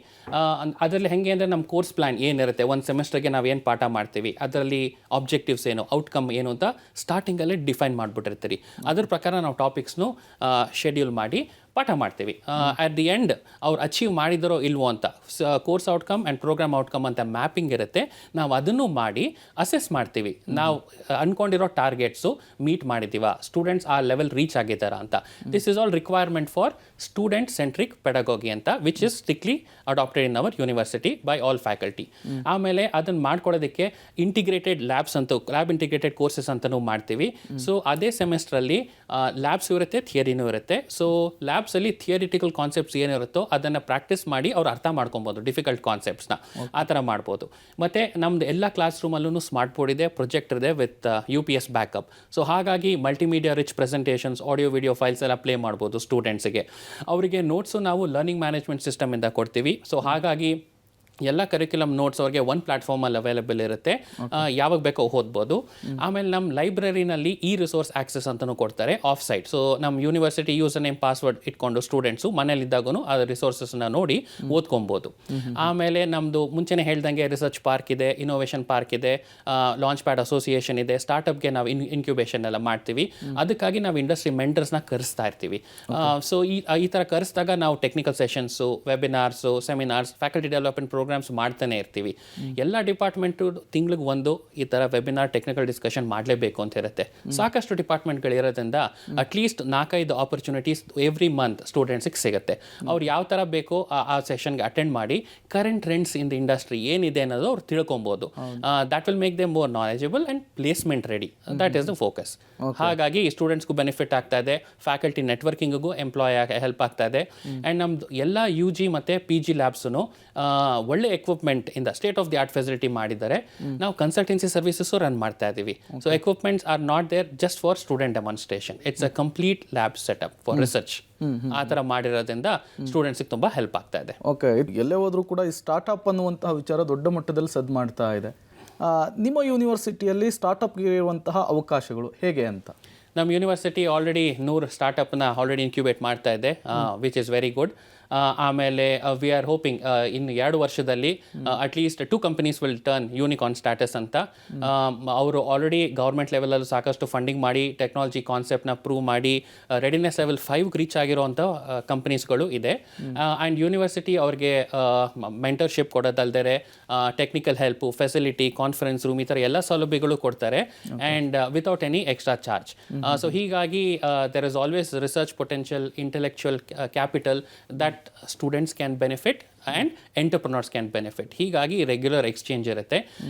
ಅದರಲ್ಲಿ ಹೆಂಗೆ ಅಂದರೆ ನಮ್ಮ ಕೋರ್ಸ್ ಪ್ಲ್ಯಾನ್ ಏನಿರುತ್ತೆ, ಒಂದು ಸೆಮಿಸ್ಟರ್ಗೆ ನಾವು ಏನು ಪಾಠ ಮಾಡ್ತೀವಿ, ಅದರಲ್ಲಿ ಆಬ್ಜೆಕ್ಟಿವ್ಸ್ ಏನು, ಔಟ್ಕಮ್ ಏನು ಅಂತ ಸ್ಟಾರ್ಟಿಂಗಲ್ಲೇ ಡಿಫೈನ್ ಮಾಡಿಬಿಟ್ಟಿರ್ತೀರಿ. ಅದ್ರ ಪ್ರಕಾರ ನಾವು ಟಾಪಿಕ್ಸ್ನು ಶೆಡ್ಯೂಲ್ ಮಾಡಿ ಪಾಠ ಮಾಡ್ತೀವಿ. ಅಟ್ ದಿ ಎಂಡ್ ಅವ್ರು ಅಚೀವ್ ಮಾಡಿದರೋ ಇಲ್ವೋ ಅಂತ course outcome and programme outcome ಅಂತ ಮ್ಯಾಪಿಂಗ್ ಇರುತ್ತೆ. ನಾವು ಅದನ್ನು ಮಾಡಿ ಅಸೆಸ್ ಮಾಡ್ತೀವಿ. ನಾವು ಅಂದ್ಕೊಂಡಿರೋ ಟಾರ್ಗೆಟ್ಸು ಮೀಟ್ ಮಾಡಿದ್ದೀವ, ಸ್ಟೂಡೆಂಟ್ಸ್ ಆ ಲೆವೆಲ್ ರೀಚ್ ಆಗಿದ್ದಾರಾ ಅಂತ. This is all requirement for student centric pedagogy ಅಂತ, which is strictly adapted in our university by all faculty. ಆಮೇಲೆ ಅದನ್ನು ಮಾಡ್ಕೊಡೋದಕ್ಕೆ ಇಂಟಿಗ್ರೇಟೆಡ್ ಲ್ಯಾಬ್ಸ್ ಅಂತೂ, ಲ್ಯಾಬ್ ಇಂಟಿಗ್ರೇಟೆಡ್ ಕೋರ್ಸಸ್ ಅಂತಲೂ ಮಾಡ್ತೀವಿ. ಸೊ ಅದೇ ಸೆಮಿಸ್ಟ್ರಲ್ಲಿ ಲ್ಯಾಬ್ಸ್ ಇರುತ್ತೆ, ಥಿಯರಿನೂ ಇರುತ್ತೆ. ಸೊ ಲ್ಯಾಬ್ಸಲ್ಲಿ ಥಿಯರಿಟಿಕಲ್ ಕಾನ್ಸೆಪ್ಟ್ಸ್ ಏನಿರುತ್ತೋ ಅದನ್ನು ಪ್ರಾಕ್ಟೀಸ್ ಮಾಡಿ ಅವ್ರು ಅರ್ಥ ಮಾಡ್ಕೊಬೋದು, ಡಿಫಿಕಲ್ಟ್ ಕಾನ್ಸೆಪ್ಟ್ಸ್ನ ಆ ಥರ ಮಾಡ್ಬೋದು. ಮತ್ತು ನಮ್ಮದು ಎಲ್ಲ ಕ್ಲಾಸ್ ರೂಮಲ್ಲೂ ಸ್ಮಾರ್ಟ್ ಬೋರ್ಡ್ ಇದೆ, ಪ್ರೊಜೆಕ್ಟರ್ ಇದೆ ವಿತ್ UPS ಬ್ಯಾಕಪ್. ಸೊ ಹಾಗಾಗಿ multimedia rich presentations, audio video files ಎಲ್ಲ ಪ್ಲೇ ಮಾಡ್ಬೋದು ಸ್ಟೂಡೆಂಟ್ಸ್ಗೆ. ಅವರಿಗೆ ನೋಟ್ಸು ನಾವು ಲರ್ನಿಂಗ್ ಮ್ಯಾನೇಜ್ಮೆಂಟ್ ಸಿಸ್ಟಮಿಂದ ಕೊಡ್ತೀವಿ. ಸೊ ಹಾಗಾಗಿ ಎಲ್ಲ ಕರಿಕ್ಯುಲಮ್ ನೋಟ್ಸ್ ಅವ್ರಿಗೆ ಒಂದು ಪ್ಲಾಟ್ಫಾರ್ಮಲ್ಲಿ ಅವೈಲೇಬಲ್ ಇರುತ್ತೆ, ಯಾವಾಗ ಬೇಕೋ ಓದ್ಬೋದು. ಆಮೇಲೆ ನಮ್ಮ ಲೈಬ್ರರಿನಲ್ಲಿ ರಿಸೋರ್ಸ್ ಆಕ್ಸೆಸ್ ಅಂತಲೂ ಕೊಡ್ತಾರೆ ಆಫ್ ಸೈಟ್. ಸೊ ನಮ್ಮ ಯೂನಿವರ್ಸಿಟಿ ಯೂಸರ್ ನೇಮ್ ಪಾಸ್ವರ್ಡ್ ಇಟ್ಕೊಂಡು ಸ್ಟೂಡೆಂಟ್ಸು ಮನೇಲಿದ್ದಾಗೂ ಆ ರಿಸೋರ್ಸಸ್ನ ನೋಡಿ ಓದ್ಕೊಬೋದು. ಆಮೇಲೆ ನಮ್ಮದು ಮುಂಚೆನೇ ಹೇಳ್ದಂಗೆ ರಿಸರ್ಚ್ ಪಾರ್ಕ್ ಇದೆ, ಇನೋವೇಷನ್ ಪಾರ್ಕ್ ಇದೆ, ಲಾಂಚ್ ಪ್ಯಾಡ್ ಅಸೋಸಿಯೇಷನ್ ಇದೆ. ಸ್ಟಾರ್ಟಪ್ಗೆ ನಾವು ಇನ್ಕ್ಯುಬೇಷನ್ ಎಲ್ಲ ಮಾಡ್ತೀವಿ. ಅದಕ್ಕಾಗಿ ನಾವು ಇಂಡಸ್ಟ್ರಿ ಮೆಂಟರ್ಸ್ನ ಕರೆಸ್ತಾ ಇರ್ತೀವಿ. ಸೊ ಈ ಥರ ಕರೆಸಿದಾಗ ನಾವು technical sessions, webinars, seminars, faculty development programme programmes ಮಾಡ್ತಾನೆ ಇರ್ತೀವಿ. ಎಲ್ಲ ಡಿಪಾರ್ಟ್ಮೆಂಟು ತಿಂಗ್ಳಿಗೆ ಒಂದು ಈ ಥರ ವೆಬಿನಾರ್ ಟೆಕ್ನಿಕಲ್ ಡಿಸ್ಕಷನ್ ಮಾಡಲೇಬೇಕು ಅಂತ ಇರುತ್ತೆ. ಸಾಕಷ್ಟು ಡಿಪಾರ್ಟ್ಮೆಂಟ್ಗಳಿರೋದ್ರಿಂದ ಅಟ್ಲೀಸ್ಟ್ 4-5 ಆಪರ್ಚುನಿಟೀಸ್ ಎವ್ರಿ ಮಂತ್ ಸ್ಟೂಡೆಂಟ್ಸಿಗೆ ಸಿಗುತ್ತೆ. ಅವ್ರು ಯಾವ ಥರ ಬೇಕೋ ಆ ಸೆಷನ್ಗೆ ಅಟೆಂಡ್ ಮಾಡಿ current trends in the industry ಏನಿದೆ ಅನ್ನೋದು ಅವ್ರು ತಿಳ್ಕೊಬೋದು. That will make them more knowledgeable and placement ready. That is the focus. ಹಾಗಾಗಿ ಸ್ಟೂಡೆಂಟ್ಸ್ಗೂ ಬೆನಿಫಿಟ್ ಆಗ್ತಾ ಇದೆ, ಫ್ಯಾಕಲ್ಟಿ ನೆಟ್ವರ್ಕಿಂಗಿಗೂ ಎಂಪ್ಲಾಯ್ ಹೆಲ್ಪ್ ಆಗ್ತಾ ಇದೆ. ಆ್ಯಂಡ್ ನಮ್ದು ಎಲ್ಲ UG ಮತ್ತು PG ಲ್ಯಾಬ್ಸೂ ಒಳ್ಳೆ ಎಕ್ವಿಪ್ಮೆಂಟ್ ಇಂದ state of the art facility ಮಾಡಿದ್ದಾರೆ. ನಾವು ಕನ್ಸಲ್ಟೆನ್ಸಿ ಸರ್ವಿಸಸ್ಸು ರನ್ ಮಾಡ್ತಾ ಇದ್ದೀವಿ. So equipments are not there just for student demonstration, it's a complete lab setup for research. ಆ ಥರ ಮಾಡಿರೋದ್ರಿಂದ ಸ್ಟೂಡೆಂಟ್ಸಿಗೆ ತುಂಬ ಹೆಲ್ಪ್ ಆಗ್ತಾ ಇದೆ. ಓಕೆ, ಎಲ್ಲೇ ಹೋದರೂ ಕೂಡ ಈ ಸ್ಟಾರ್ಟಪ್ ಅನ್ನುವಂತಹ ವಿಚಾರ ದೊಡ್ಡ ಮಟ್ಟದಲ್ಲಿ ಸದ್ದು ಮಾಡ್ತಾ ಇದೆ. ನಿಮ್ಮ ಯೂನಿವರ್ಸಿಟಿಯಲ್ಲಿ ಸ್ಟಾರ್ಟಪ್ಗೆ ಇರುವಂತಹ ಅವಕಾಶಗಳು ಹೇಗೆ ಅಂತ? ನಮ್ಮ ಯೂನಿವರ್ಸಿಟಿ ಆಲ್ರೆಡಿ 100 ಸ್ಟಾರ್ಟಪ್ನ ಆಲ್ರೆಡಿ ಇನ್ಕ್ಯುಬೇಟ್ ಮಾಡ್ತಾ ಇದೆ, ವಿಚ್ ಇಸ್ ವೆರಿ ಗುಡ್. ಆಮೇಲೆ ವಿ ಆರ್ ಹೋಪಿಂಗ್ ಇನ್ನು 2 ವರ್ಷದಲ್ಲಿ at least 2 companies will turn unicorn status ಅಂತ. ಅವರು ಆಲ್ರೆಡಿ ಗೌರ್ಮೆಂಟ್ ಲೆವೆಲಲ್ಲಿ ಸಾಕಷ್ಟು ಫಂಡಿಂಗ್ ಮಾಡಿ ಟೆಕ್ನಾಲಜಿ ಕಾನ್ಸೆಪ್ಟ್ನ ಪ್ರೂವ್ ಮಾಡಿ ರೆಡಿನೆಸ್ ಲೆವೆಲ್ 5 ರೀಚ್ ಆಗಿರೋವಂಥ ಕಂಪನೀಸ್ಗಳು ಇದೆ. ಆ್ಯಂಡ್ ಯೂನಿವರ್ಸಿಟಿ ಅವ್ರಿಗೆ ಮೆಂಟರ್ಶಿಪ್ ಕೊಡೋದಲ್ದೇ technical help, facility, conference room ಈ ಥರ ಎಲ್ಲ ಸೌಲಭ್ಯಗಳು ಕೊಡ್ತಾರೆ, and without any extra charge. So ಹೀಗಾಗಿ there is always research potential, intellectual capital that students can benefit and entrepreneurs can benefit. ಹೀಗಾಗಿ ರೆಗ್ಯುಲರ್ ಎಕ್ಸ್ಚೇಂಜ್ ಇರುತ್ತೆ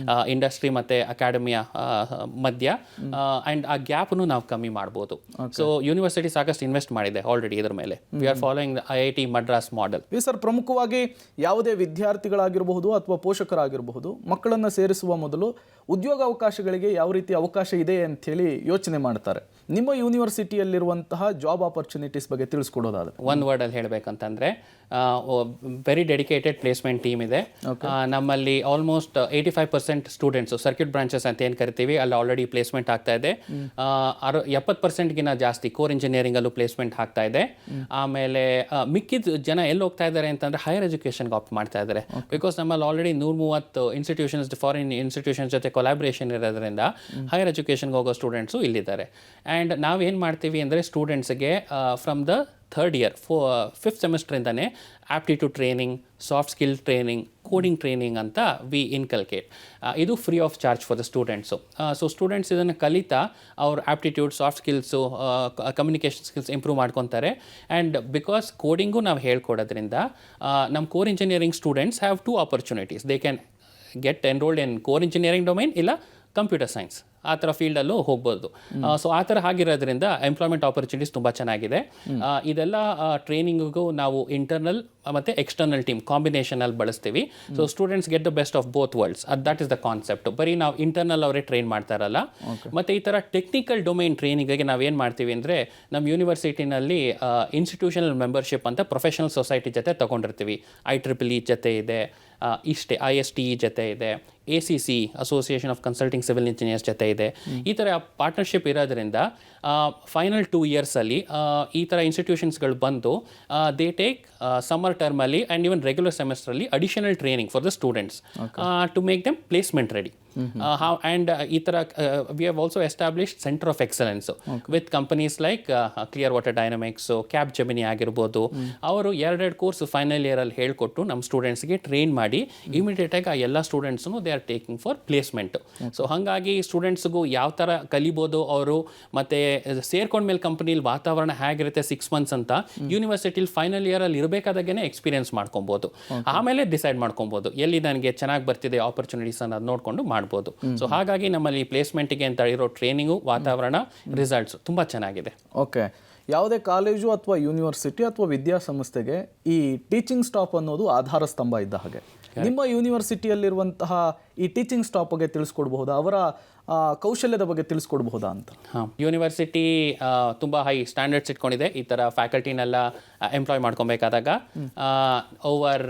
ಇಂಡಸ್ಟ್ರಿ ಮತ್ತು ಅಕಾಡೆಮಿಯ ಮಧ್ಯ, ಆ್ಯಂಡ್ ಆ ಗ್ಯಾಪನ್ನು ನಾವು ಕಮ್ಮಿ ಮಾಡ್ಬೋದು. ಸೊ ಯೂನಿವರ್ಸಿಟಿ ಸಾಕಷ್ಟು ಇನ್ವೆಸ್ಟ್ ಮಾಡಿದೆ ಆಲ್ರೆಡಿ ಇದ್ರ ಮೇಲೆ. We are following IIT Madras model. Sir, ಪ್ರಮುಖವಾಗಿ ಯಾವುದೇ ವಿದ್ಯಾರ್ಥಿಗಳಾಗಿರಬಹುದು ಅಥವಾ ಪೋಷಕರಾಗಿರಬಹುದು, ಮಕ್ಕಳನ್ನು ಸೇರಿಸುವ ಮೊದಲು ಉದ್ಯೋಗಾವಕಾಶಗಳಿಗೆ ಯಾವ ರೀತಿ ಅವಕಾಶ ಇದೆ ಅಂಥೇಳಿ ಯೋಚನೆ ಮಾಡ್ತಾರೆ. ನಿಮ್ಮ ಯೂನಿವರ್ಸಿಟಿಯಲ್ಲಿರುವಂತಹ ಜಾಬ್ ಆಪರ್ಚುನಿಟೀಸ್ ಬಗ್ಗೆ ತಿಳಿಸ್ಕೊಡೋದಾದ್ರೆ ಒಂದು ವರ್ಡಲ್ಲಿ ಹೇಳಬೇಕಂತಂದರೆ ವೆರಿ ಡೆಡಿಕೇಟೆಡ್ ಪ್ಲೇಸ್ಮೆಂಟ್ ಟೀಮ್ ಇದೆ. ನಮ್ಮಲ್ಲಿ ಆಲ್ಮೋಸ್ಟ್ 85% ಸ್ಟೂಡೆಂಟ್ಸು ಸರ್ಕ್ಯೂಟ್ ಬ್ರಾಂಚಸ್ ಅಂತ ಏನು ಕರಿತೀವಿ ಅಲ್ಲಿ ಆಲ್ರೆಡಿ ಪ್ಲೇಸ್ಮೆಂಟ್ ಆಗ್ತಾ ಇದೆ. 70%ಗಿನ ಜಾಸ್ತಿ ಕೋರ್ ಇಂಜಿನಿಯರಿಂಗಲ್ಲೂ ಪ್ಲೇಸ್ಮೆಂಟ್ ಆಗ್ತಾ ಇದೆ. ಆಮೇಲೆ ಮಿಕ್ಕಿದ ಜನ ಎಲ್ಲಿ ಹೋಗ್ತಾ ಇದ್ದಾರೆ ಅಂತಂದರೆ ಹೈಯರ್ ಎಜುಕೇಷನ್ಗೆ ಆಪ್ಟ್ ಮಾಡ್ತಾ ಇದ್ದಾರೆ. ಬಿಕಾಸ್ ನಮ್ಮಲ್ಲಿ ಆಲ್ರೆಡಿ 130 ಇನ್ಸ್ಟಿಟ್ಯೂಷನ್ಸ್, ಫಾರಿನ್ ಇನ್ಸ್ಟಿಟ್ಯೂಷನ್ಸ್ ಜೊತೆ ಕೊಲಾಬ್ರೇಷನ್ ಇರೋದ್ರಿಂದ ಹೈಯರ್ ಎಜುಕೇಷನ್ಗೆ ಹೋಗೋ ಸ್ಟೂಡೆಂಟ್ಸು ಇಲ್ಲಿದ್ದಾರೆ. ಆ್ಯಂಡ್ ನಾವೇನು ಮಾಡ್ತೀವಿ ಅಂದರೆ ಸ್ಟೂಡೆಂಟ್ಸ್ಗೆ from the 3rd year 5th ಸೆಮಿಸ್ಟ್ರಿಂದನೇ aptitude training, soft skill training, coding training ಅಂತ ವಿ ಇನ್ಕಲ್ಕೇಟ್. ಇದು free of charge for the students. So students ಇದನ್ನು ಕಲಿತಾ ಅವ್ರ aptitude, soft skills, communication skills improve ಮಾಡ್ಕೊತಾರೆ. ಆ್ಯಂಡ್ ಬಿಕಾಸ್ ಕೋಡಿಂಗು ನಾವು ಹೇಳ್ಕೊಡೋದ್ರಿಂದ ನಮ್ಮ core engineering students have 2 opportunities. They can get enrolled in core engineering domain ಇಲ್ಲ computer science, ಆ ಥರ ಫೀಲ್ಡಲ್ಲೂ ಹೋಗ್ಬೋದು. ಸೊ ಆ ಥರ ಆಗಿರೋದ್ರಿಂದ ಎಂಪ್ಲಾಯ್ಮೆಂಟ್ ಆಪರ್ಚುನಿಟೀಸ್ ತುಂಬ ಚೆನ್ನಾಗಿದೆ. ಇದೆಲ್ಲ ಟ್ರೈನಿಂಗಿಗೂ ನಾವು ಇಂಟರ್ನಲ್ ಮತ್ತು ಎಕ್ಸ್ಟರ್ನಲ್ ಟೀಮ್ ಕಾಂಬಿನೇಷನಲ್ಲಿ ಬಳಸ್ತೀವಿ. So students get the best of both worlds. That is the concept. ಬರೀ ನಾವು ಇಂಟರ್ನಲ್ ಅವರೇ ಟ್ರೈನ್ ಮಾಡ್ತಾರಲ್ಲ. ಮತ್ತು ಈ ಥರ ಟೆಕ್ನಿಕಲ್ ಡೊಮೈನ್ ಟ್ರೈನಿಂಗಿಗೆ ನಾವೇನು ಮಾಡ್ತೀವಿ ಅಂದರೆ ನಮ್ಮ ಯೂನಿವರ್ಸಿಟಿನಲ್ಲಿ ಇನ್ಸ್ಟಿಟ್ಯೂಷನಲ್ ಮೆಂಬರ್ಶಿಪ್ ಅಂತ ಪ್ರೊಫೆಷನಲ್ ಸೊಸೈಟಿ ಜೊತೆ ತೊಗೊಂಡಿರ್ತೀವಿ. IEEE ಜೊತೆ ಇದೆ, ISTE ಜೊತೆ ಇದೆ, ACC association of consulting civil engineers ಜೊತೆ ಇದೆ. ಈ ಥರ ಪಾರ್ಟ್ನರ್ಶಿಪ್ ಇರೋದ್ರಿಂದ ಫೈನಲ್ 2 ಇಯರ್ಸಲ್ಲಿ ಈ ಥರ ಇನ್ಸ್ಟಿಟ್ಯೂಷನ್ಸ್ಗಳು ಬಂದು ದೇ ಟೇಕ್ ಸಮ್ಮರ್ ಟರ್ಮಲ್ಲಿ ಆ್ಯಂಡ್ ಈವನ್ ರೆಗ್ಯುಲರ್ ಸೆಮಿಸ್ಟ್ರಲ್ಲಿ additional training for the students to make them placement ready. And ಈ ಥರ we have also established centre of excellence with companies like Clear Water Dynamics, Capgemini ಆಗಿರ್ಬೋದು. ಅವರು 2 course final ಇಯರಲ್ಲಿ ಹೇಳ್ಕೊಟ್ಟು ನಮ್ಮ ಸ್ಟೂಡೆಂಟ್ಸ್ಗೆ train ಮಾಡಿ ಇಮಿಡಿಯೇಟಾಗಿ ಆ ಎಲ್ಲ ಸ್ಟೂಡೆಂಟ್ಸನ್ನು they are taking for placement. So ಹಾಗಾಗಿ ಸ್ಟೂಡೆಂಟ್ಸ್ಗೂ ಯಾವ ಥರ ಕಲಿಬೋದು ಅವರು, ಮತ್ತು ಸೇರ್ಕೊಂಡ್ಮೇಲೆ ಕಂಪನಿಲಿ ವಾತಾವರಣ ಹೇಗಿರುತ್ತೆ 6 ಮಂತ್ಸ್ ಅಂತ ಯೂನಿವರ್ಸಿಟಿಲಿ ಫೈನಲ್ ಇಯರಲ್ಲಿ ಇರಬೇಕಾದಾಗೇ ಎಕ್ಸ್ಪೀರಿಯನ್ಸ್ ಮಾಡ್ಕೊಬೋದು. ಆಮೇಲೆ ಡಿಸೈಡ್ ಮಾಡ್ಕೊಬೋದು ಎಲ್ಲಿ ನನಗೆ ಚೆನ್ನಾಗಿ ಬರ್ತಿದೆ ಆಪರ್ಚುನಿಟೀಸ್ ಅನ್ನೋದು ನೋಡಿಕೊಂಡು ಮಾಡ್ಬೋದು. ಸೊ ಹಾಗಾಗಿ ನಮ್ಮಲ್ಲಿ ಪ್ಲೇಸ್ಮೆಂಟಿಗೆ ಅಂತ ಇರೋ ಟ್ರೈನಿಂಗು, ವಾತಾವರಣ, ರಿಸಲ್ಟ್ಸ್ ತುಂಬ ಚೆನ್ನಾಗಿದೆ. ಓಕೆ, ಯಾವುದೇ ಕಾಲೇಜು ಅಥವಾ ಯೂನಿವರ್ಸಿಟಿ ಅಥವಾ ವಿದ್ಯಾಸಂಸ್ಥೆಗೆ ಈ ಟೀಚಿಂಗ್ ಸ್ಟಾಫ್ ಅನ್ನೋದು ಆಧಾರ ಸ್ತಂಭ ಇದ್ದ ಹಾಗೆ. ನಿಮ್ಮ ಯೂನಿವರ್ಸಿಟಿಯಲ್ಲಿರುವಂತಹ ಈ ಟೀಚಿಂಗ್ ಸ್ಟಾಫ್ ಬಗ್ಗೆ ತಿಳಿಸ್ಕೊಡ್ಬಹುದಾ, ಅವರ ಕೌಶಲ್ಯದ ಬಗ್ಗೆ ತಿಳಿಸ್ಕೊಡ್ಬಹುದಾ ಅಂತ? ಯೂನಿವರ್ಸಿಟಿ ತುಂಬ ಹೈ ಸ್ಟ್ಯಾಂಡರ್ಡ್ಸ್ ಇಟ್ಕೊಂಡಿದೆ. ಈ ಥರ ಫ್ಯಾಕಲ್ಟಿನೆಲ್ಲ ಎಂಪ್ಲಾಯ್ ಮಾಡ್ಕೊಬೇಕಾದಾಗ over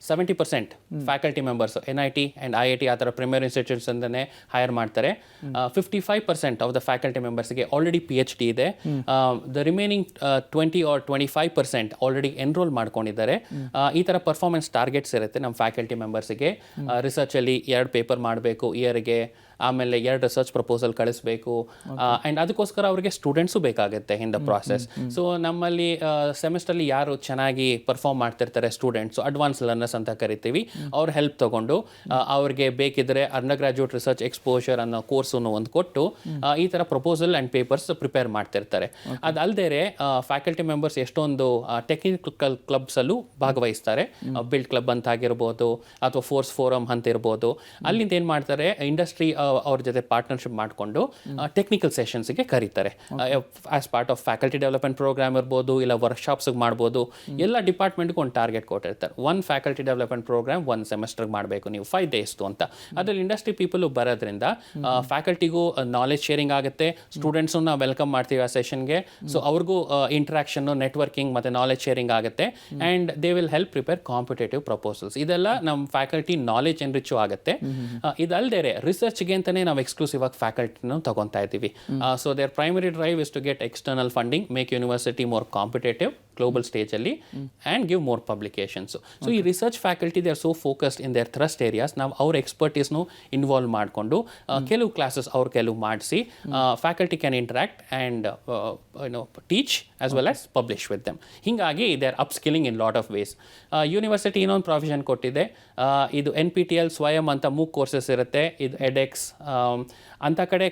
70% faculty members NIT and IIT ಆ ಥರ ಪ್ರೀಮಿಯರ್ ಇನ್ಸ್ಟಿಟ್ಯೂಟ್ಸ್ ಅಂತಲೇ ಹೈರ್ ಮಾಡ್ತಾರೆ. 55% ಆಫ್ ದ ಫ್ಯಾಕಲ್ಟಿ ಮೆಂಬರ್ಸ್ಗೆ ಆಲ್ರೆಡಿ PhD ಇದೆ. The remaining 20 or 25% already enrol ಮಾಡ್ಕೊಂಡಿದ್ದಾರೆ. ಈ ಥರ ಪರ್ಫಾರ್ಮೆನ್ಸ್ ಟಾರ್ಗೆಟ್ಸ್ ಇರುತ್ತೆ ನಮ್ಮ ಫ್ಯಾಕಲ್ಟಿ ಮೆಂಬರ್ಸಿಗೆ. ರಿಸರ್ಚಲ್ಲಿ 2 ಪೇಪರ್ ಮಾಡಬೇಕು ಇಯರ್ಗೆ, ಆಮೇಲೆ 2 ರಿಸರ್ಚ್ ಪ್ರಪೋಸಲ್ ಕಳಿಸ್ಬೇಕು. ಆ್ಯಂಡ್ ಅದಕ್ಕೋಸ್ಕರ ಅವರಿಗೆ ಸ್ಟೂಡೆಂಟ್ಸು ಬೇಕಾಗುತ್ತೆ ಇನ್ ದ ಪ್ರಾಸೆಸ್. ಸೊ ನಮ್ಮಲ್ಲಿ ಸೆಮಿಸ್ಟ್ರಲ್ಲಿ ಯಾರು ಚೆನ್ನಾಗಿ ಪರ್ಫಾರ್ಮ್ ಮಾಡ್ತಿರ್ತಾರೆ ಸ್ಟೂಡೆಂಟ್ಸು, ಅಡ್ವಾನ್ಸ್ ಲರ್ನರ್ಸ್ ಅಂತ ಕರಿತೀವಿ. ಅವ್ರ ಹೆಲ್ಪ್ ತಗೊಂಡು ಅವ್ರಿಗೆ ಬೇಕಿದ್ರೆ ಅಂಡರ್ ಗ್ರಾಜುಯೇಟ್ ರಿಸರ್ಚ್ ಎಕ್ಸ್ಪೋಷರ್ ಅನ್ನೋ ಕೋರ್ಸನ್ನು ಒಂದು ಕೊಟ್ಟು ಈ ಥರ ಪ್ರಪೋಸಲ್ ಆ್ಯಂಡ್ ಪೇಪರ್ಸ್ ಪ್ರಿಪೇರ್ ಮಾಡ್ತಿರ್ತಾರೆ. ಅದಲ್ಲದೆ ಫ್ಯಾಕಲ್ಟಿ ಮೆಂಬರ್ಸ್ ಎಷ್ಟೊಂದು ಟೆಕ್ನಿಕಲ್ ಕ್ಲಬ್ಸಲ್ಲೂ ಭಾಗವಹಿಸ್ತಾರೆ. ಬಿಲ್ಡ್ ಕ್ಲಬ್ ಅಂತ ಆಗಿರ್ಬೋದು ಅಥವಾ ಫೋರ್ಸ್ ಫೋರಮ್ ಅಂತ ಇರ್ಬೋದು. ಅಲ್ಲಿಂದ ಏನು ಮಾಡ್ತಾರೆ, ಇಂಡಸ್ಟ್ರಿ ಅವ್ರ ಜೊತೆ ಪಾರ್ಟ್ನರ್ಶಿಪ್ ಮಾಡಿಕೊಂಡು ಟೆಕ್ನಿಕಲ್ ಸೆಷನ್ಸ್ಗೆ ಕರೀತಾರೆ. As part of faculty development program ಇರ್ಬೋದು, ಇಲ್ಲ ವರ್ಕ್ಶಾಪ್ಸ್ಗೆ ಮಾಡ್ಬೋದು. ಎಲ್ಲ ಡಿಪಾರ್ಟ್ಮೆಂಟ್ಗೂ ಒಂದು ಟಾರ್ಗೆಟ್ ಕೊಟ್ಟಿರ್ತಾರೆ. ಒನ್ ಫ್ಯಾಕಲ್ಟಿ ಡೆವಲಪ್ಮೆಂಟ್ ಪ್ರೋಗ್ರಾಮ್ ಒಂದು ಸೆಮೆಸ್ಟರ್ಗೆ ಮಾಡಬೇಕು ನೀವು 5 days ಅಂತ. ಅದರಲ್ಲಿ ಇಂಡಸ್ಟ್ರಿ ಪೀಪಲು ಬರೋದ್ರಿಂದ ಫ್ಯಾಕಲ್ಟಿಗೂ ನಾಲೆಜ್ ಶೇರಿಂಗ್ ಆಗುತ್ತೆ, ಸ್ಟೂಡೆಂಟ್ಸನ್ನ ವೆಲ್ಕಮ್ ಮಾಡ್ತೀವಿ ಆ ಸೆಷನ್ಗೆ. ಸೊ ಅವ್ರಿಗೂ ಇಂಟ್ರಾಕ್ಷನ್ನು, ನೆಟ್ವರ್ಕಿಂಗ್ ಮತ್ತು ನಾಲೆಜ್ ಶೇರಿಂಗ್ ಆಗುತ್ತೆ. And they will help prepare competitive proposals. ಇದೆಲ್ಲ ನಮ್ಮ ಫ್ಯಾಕಲ್ಟಿ ನಾಲೆಜ್ ಎನ್ರಿಚು ಆಗುತ್ತೆ. ಇದಲ್ಲದೆ ರಿಸರ್ಚ್ಗೆ ಅಂತಲೇ ನಾವು ಎಕ್ಸ್ಕ್ಲೂಸಿವ್ ಆಗಿ ಫ್ಯಾಕಲ್ಟಿನ ತಗೊತಾ ಇದ್ದೀವಿ. So their primary drive is to get external funding, make university more competitive global ಸ್ಟೇಜಲ್ಲಿ and give more publications. So ಈ research faculty they are so focused in their thrust areas. ನಾವು ಅವ್ರ ಎಕ್ಸ್ಪರ್ಟೀಸ್ನು ಇನ್ವಾಲ್ವ್ ಮಾಡಿಕೊಂಡು ಕೆಲವು ಕ್ಲಾಸಸ್ ಅವ್ರು ಕೆಲವು ಮಾಡಿಸಿ faculty can interact and teach as well as publish with them. ಹೀಗಾಗಿ they are upskilling in lot of ways. University ಇನ್ನೊಂದು provision ಕೊಟ್ಟಿದೆ. ಇದು NPTEL ಸ್ವಯಂ ಅಂತ ಮೂಕ್ ಕೋರ್ಸಸ್ ಇರುತ್ತೆ. ಇದು ಎಡೆಕ್ಸ್ ಅಂಥ ಕಡೆ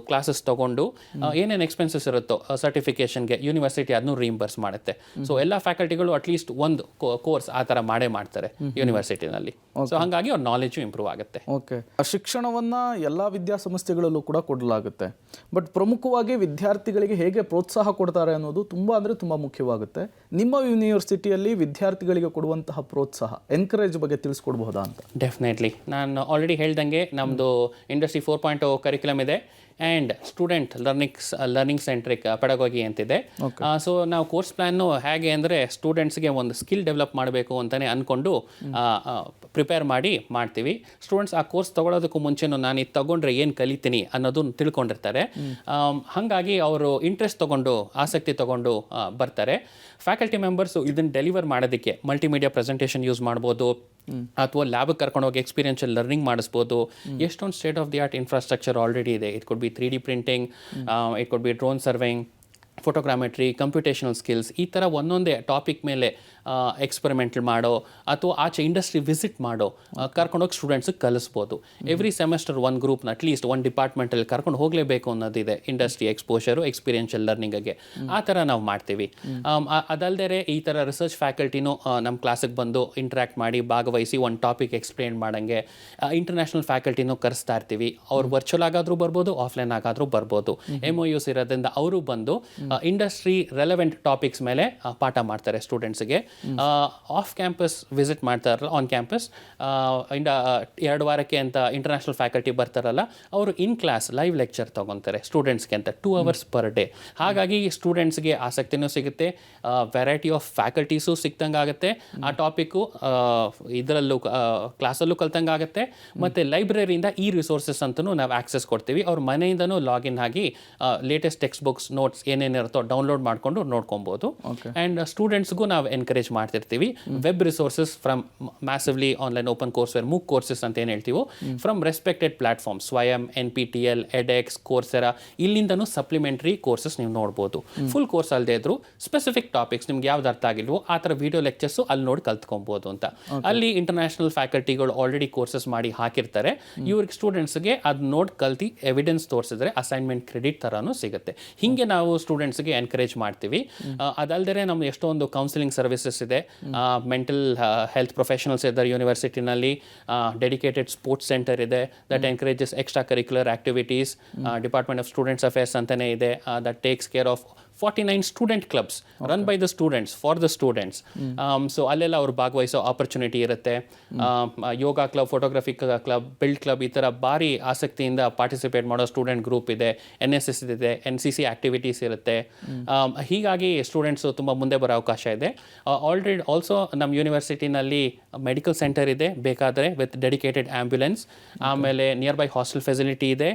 ಕ್ಲಾಸಸ್ ತೊಗೊಂಡು ಏನೇನು ಎಕ್ಸ್ಪೆನ್ಸಸ್ ಇರುತ್ತೋ ಸರ್ಟಿಫಿಕೇಷನ್ಗೆ ಯೂನಿವರ್ಸಿಟಿ ಅದನ್ನು ರೀಂಬರ್ಸ್ ಮಾಡುತ್ತೆ. ಸೊ ಎಲ್ಲ ಫ್ಯಾಕಲ್ಟಿಗಳು ಅಟ್ಲೀಸ್ಟ್ ಒಂದು ಕೋರ್ಸ್ ಆ ಥರ ಮಾಡ್ತಾರೆ ಯೂನಿವರ್ಸಿಟಿನಲ್ಲಿ. ಸೊ ಹಾಗಾಗಿ ಅವ್ರ ನಾಲೆಜು ಇಂಪ್ರೂವ್ ಆಗುತ್ತೆ. ಓಕೆ, ಶಿಕ್ಷಣವನ್ನು ಎಲ್ಲ ವಿದ್ಯಾಸಂಸ್ಥೆಗಳಲ್ಲೂ ಕೂಡ ಕೊಡಲಾಗುತ್ತೆ. ಬಟ್ ಪ್ರಮುಖವಾಗಿ ವಿದ್ಯಾರ್ಥಿಗಳಿಗೆ ಹೇಗೆ ಪ್ರೋತ್ಸಾಹ ಕೊಡ್ತಾರೆ ಅನ್ನೋದು ತುಂಬ ಮುಖ್ಯವಾಗುತ್ತೆ. ನಿಮ್ಮ ಯೂನಿವರ್ಸಿಟಿಯಲ್ಲಿ ವಿದ್ಯಾರ್ಥಿಗಳಿಗೆ ಕೊಡುವಂತಹ ಪ್ರೋತ್ಸಾಹ, ಎನ್ಕರೇಜ್ ಬಗ್ಗೆ ತಿಳಿಸ್ಕೊಡ್ಬಹುದಾ ಅಂತ? ಡೆಫಿನೆಟ್ಲಿ. ನಾನು ಆಲ್ರೆಡಿ ಹೇಳ್ದಂಗೆ ನಮ್ಮದು ಇಂಡಸ್ಟ್ರಿ 4.0 ಕರಿಕ್ಯುಲಮ್ ಇದೆ ಆ್ಯಂಡ್ ಸ್ಟೂಡೆಂಟ್ ಲರ್ನಿಂಗ್ ಸೆಂಟ್ರಿಕ್ ಪೆಡಗಾಗಿ ಅಂತಿದೆ. ಸೊ ನಾವು ಕೋರ್ಸ್ ಪ್ಲ್ಯಾನು ಹೇಗೆ ಅಂದರೆ ಸ್ಟೂಡೆಂಟ್ಸ್ಗೆ ಒಂದು ಸ್ಕಿಲ್ ಡೆವಲಪ್ ಮಾಡಬೇಕು ಅಂತಲೇ ಅಂದ್ಕೊಂಡು ಪ್ರಿಪೇರ್ ಮಾಡ್ತೀವಿ. ಸ್ಟೂಡೆಂಟ್ಸ್ ಆ ಕೋರ್ಸ್ ತೊಗೊಳೋದಕ್ಕೂ ಮುಂಚೆನೂ ನಾನು ಇದು ತೊಗೊಂಡ್ರೆ ಏನು ಕಲಿತೀನಿ ಅನ್ನೋದು ತಿಳ್ಕೊಂಡಿರ್ತಾರೆ. ಹಾಗಾಗಿ ಅವರು ಇಂಟ್ರೆಸ್ಟ್ ತೊಗೊಂಡು, ಆಸಕ್ತಿ ತೊಗೊಂಡು ಬರ್ತಾರೆ. ಫ್ಯಾಕಲ್ಟಿ ಮೆಂಬರ್ಸು ಇದನ್ನು ಡೆಲಿವರ್ ಮಾಡೋದಕ್ಕೆ ಮಲ್ಟಿಮೀಡಿಯಾ ಪ್ರೆಸೆಂಟೇಷನ್ ಯೂಸ್ ಮಾಡ್ಬೋದು, ಅಥವಾ ಲ್ಯಾಬ್ಗೆ ಕರ್ಕೊಂಡೋಗಿ ಎಕ್ಸ್ಪೀರಿಯನ್ಷಿಯಲ್ ಲರ್ನಿಂಗ್ ಮಾಡಿಸ್ಬೋದು. ಎಷ್ಟೊಂದು state of the art infrastructure already ಇದೆ. It could be 3D printing, it could be drone surveying, photogrammetry, computational skills. ಈ ಥರ ಒಂದೊಂದೇ ಟಾಪಿಕ್ ಮೇಲೆ ಎಕ್ಸ್ಪೆರಿಮೆಂಟಲ್ ಮಾಡೋ ಅಥವಾ ಆಚೆ ಇಂಡಸ್ಟ್ರಿ ವಿಸಿಟ್ ಮಾಡೋ ಕರ್ಕೊಂಡೋಗಿ ಸ್ಟೂಡೆಂಟ್ಸಿಗೆ ಕಲಿಸ್ಬೋದು. ಎವ್ರಿ ಸೆಮೆಸ್ಟರ್ ಒಂದು ಗ್ರೂಪ್ನ ಅಟ್ಲೀಸ್ಟ್ ಒಂದು ಡಿಪಾರ್ಟ್ಮೆಂಟಲ್ಲಿ ಕರ್ಕೊಂಡು ಹೋಗಲೇಬೇಕು ಅನ್ನೋದಿದೆ. ಇಂಡಸ್ಟ್ರಿ ಎಕ್ಸ್ಪೋಷರು, ಎಕ್ಸ್ಪೀರಿಯನ್ಷಿಯಲ್ ಲರ್ನಿಂಗ್ಗೆ ಆ ಥರ ನಾವು ಮಾಡ್ತೀವಿ. ಅದಲ್ಲದೆ ಈ ಥರ ರಿಸರ್ಚ್ ಫ್ಯಾಕಲ್ಟಿನೂ ನಮ್ಮ ಕ್ಲಾಸಿಗೆ ಬಂದು ಇಂಟ್ರ್ಯಾಕ್ಟ್ ಮಾಡಿ ಭಾಗವಹಿಸಿ ಒಂದು ಟಾಪಿಕ್ ಎಕ್ಸ್ಪ್ಲೇನ್ ಮಾಡೋಂಗೆ ಇಂಟರ್ನ್ಯಾಷನಲ್ ಫ್ಯಾಕಲ್ಟಿನೂ ಕರೆಸ್ತಾ ಇರ್ತೀವಿ. ಅವ್ರು ವರ್ಚುವಲ್ ಆಗಾದರೂ ಬರ್ಬೋದು, ಆಫ್ಲೈನ್ ಆಗಾದರೂ ಬರ್ಬೋದು. MOUs ಇರೋದ್ರಿಂದ ಅವರು ಬಂದು ಇಂಡಸ್ಟ್ರಿ ರೆಲೆವೆಂಟ್ ಟಾಪಿಕ್ಸ್ ಮೇಲೆ ಪಾಠ ಮಾಡ್ತಾರೆ ಸ್ಟೂಡೆಂಟ್ಸ್ಗೆ. ಆಫ್ ಕ್ಯಾಂಪಸ್ ವಿಸಿಟ್ ಮಾಡ್ತಾರಲ್ಲ, ಆನ್ ಕ್ಯಾಂಪಸ್ 2 ವಾರಕ್ಕೆ ಅಂತ ಇಂಟರ್ನ್ಯಾಷನಲ್ ಫ್ಯಾಕಲ್ಟಿ ಬರ್ತಾರಲ್ಲ, ಅವರು ಇನ್ ಕ್ಲಾಸ್ ಲೈವ್ ಲೆಕ್ಚರ್ ತೊಗೊತಾರೆ ಸ್ಟೂಡೆಂಟ್ಸ್ಗೆ ಅಂತ 2 hours ಪರ್ ಡೇ. ಹಾಗಾಗಿ ಸ್ಟೂಡೆಂಟ್ಸ್ಗೆ ಆಸಕ್ತಿನೂ ಸಿಗುತ್ತೆ, ವೆರೈಟಿ ಆಫ್ ಫ್ಯಾಕಲ್ಟೀಸು ಸಿಕ್ತಂಗೆ ಆಗುತ್ತೆ, ಆ ಟಾಪಿಕ್ಕು ಇದರಲ್ಲೂ ಕ್ಲಾಸಲ್ಲೂ ಕಲ್ತಂಗೆ ಆಗುತ್ತೆ. ಮತ್ತು ಲೈಬ್ರರಿಯಿಂದ ಈ ರಿಸೋರ್ಸಸ್ ಅಂತಲೂ ನಾವು ಆಕ್ಸೆಸ್ ಕೊಡ್ತೀವಿ. ಅವ್ರ ಮನೆಯಿಂದನೂ ಲಾಗಿನ್ ಆಗಿ ಲೇಟೆಸ್ಟ್ ಟೆಕ್ಸ್ಟ್ ಬುಕ್ಸ್, ನೋಟ್ಸ್ ಏನೇನಿರುತ್ತೋ ಡೌನ್ಲೋಡ್ ಮಾಡಿಕೊಂಡು ನೋಡ್ಕೊಬೋದು. ಆ್ಯಂಡ್ ಸ್ಟೂಡೆಂಟ್ಸ್ಗೂ ನಾವು ಎನ್ಕರೇಜ್ ಮಾಡ್ತಿರ್ತೀವಿ. Web resources from massively online open courseware, MOOC courses ಅಂತ ಏನು ಹೇಳ್ತೀವೋ, from respected platform Swayam, NPTEL, edX, Coursera, ಇಲ್ಲಿಂದನೂ ಸಪ್ಲಿಮೆಂಟ್ರಿ ಕೋರ್ಸಸ್ ನೀವು ನೋಡ್ಬೋದು. ಫುಲ್ ಕೋರ್ಸ್ ಅಲ್ಲದೆ ಇದ್ರು ಸ್ಪೆಸಿಫಿಕ್ ಟಾಪಿಕ್ಸ್ ನಿಮ್ಗೆ ಯಾವ್ದು ಅರ್ಥ ಆಗಿಲ್ವೋ ಆ ಥರ ವೀಡಿಯೋ ಲೆಕ್ಚರ್ಸು ಅಲ್ಲಿ ನೋಡಿ ಕಲ್ತ್ಕೊಬೋದು ಅಂತ. ಅಲ್ಲಿ ಇಂಟರ್ನ್ಯಾಷನಲ್ ಫ್ಯಾಕಲ್ಟಿಗಳು ಆಲ್ರೆಡಿ ಕೋರ್ಸಸ್ ಮಾಡಿ ಹಾಕಿರ್ತಾರೆ. ಇವ್ರಿಗೆ ಸ್ಟೂಡೆಂಟ್ಸ್ಗೆ ಅದು ನೋಡಿ ಕಲ್ತಿ ಎವಿಡೆನ್ಸ್ ತೋರಿಸಿದ್ರೆ ಅಸೈನ್ಮೆಂಟ್ ಕ್ರೆಡಿಟ್ ಥರನೂ ಸಿಗುತ್ತೆ. ಹೀಗೆ ನಾವು ಸ್ಟೂಡೆಂಟ್ಸ್ಗೆ ಎನ್ಕರೇಜ್ ಮಾಡ್ತೀವಿ. ಅದಲ್ಲದೆ ನಮ್ದು ಎಷ್ಟೊಂದು ಕೌನ್ಸಿಲಿಂಗ್ ಸರ್ವಿಸಸ್ ಇದೆ. ಮೆಂಟಲ್ ಹೆಲ್ತ್ ಪ್ರೊಫೆಷನಲ್ಸ್ ಇದ್ದಾರೆ ಯೂನಿವರ್ಸಿಟಿನಲ್ಲಿ. ಡೆಡಿಕೇಟೆಡ್ ಸ್ಪೋರ್ಟ್ಸ್ ಸೆಂಟರ್ ಇದೆ that encourages extra curricular activities. Department of students affairs ಅಂತಲೇ ಇದೆ, that takes care of 49 student clubs run by the students for the students. So ಅಲ್ಲೆಲ್ಲ ಅವ್ರು ಭಾಗವಹಿಸೋ opportunity ಇರುತ್ತೆ. Yoga club, photography club, build club, ಈ ಥರ ಭಾರಿ ಆಸಕ್ತಿಯಿಂದ ಪಾರ್ಟಿಸಿಪೇಟ್ ಮಾಡೋ ಸ್ಟೂಡೆಂಟ್ ಗ್ರೂಪ್ ಇದೆ. NSS ಇದೆ, NCC ಆಕ್ಟಿವಿಟೀಸ್ ಇರುತ್ತೆ. ಹೀಗಾಗಿ ಸ್ಟೂಡೆಂಟ್ಸು ತುಂಬ ಮುಂದೆ ಬರೋ ಅವಕಾಶ ಇದೆ. ಆಲ್ಸೋ ನಮ್ಮ ಯೂನಿವರ್ಸಿಟಿನಲ್ಲಿ ಮೆಡಿಕಲ್ ಸೆಂಟರ್ ಇದೆ ಬೇಕಾದರೆ, ವಿತ್ ಡೆಡಿಕೇಟೆಡ್ ಆ್ಯಂಬ್ಯುಲೆನ್ಸ್. ಆಮೇಲೆ ನಿಯರ್ ಬೈ ಹಾಸ್ಟೆಲ್ ಫೆಸಿಲಿಟಿ ಇದೆ.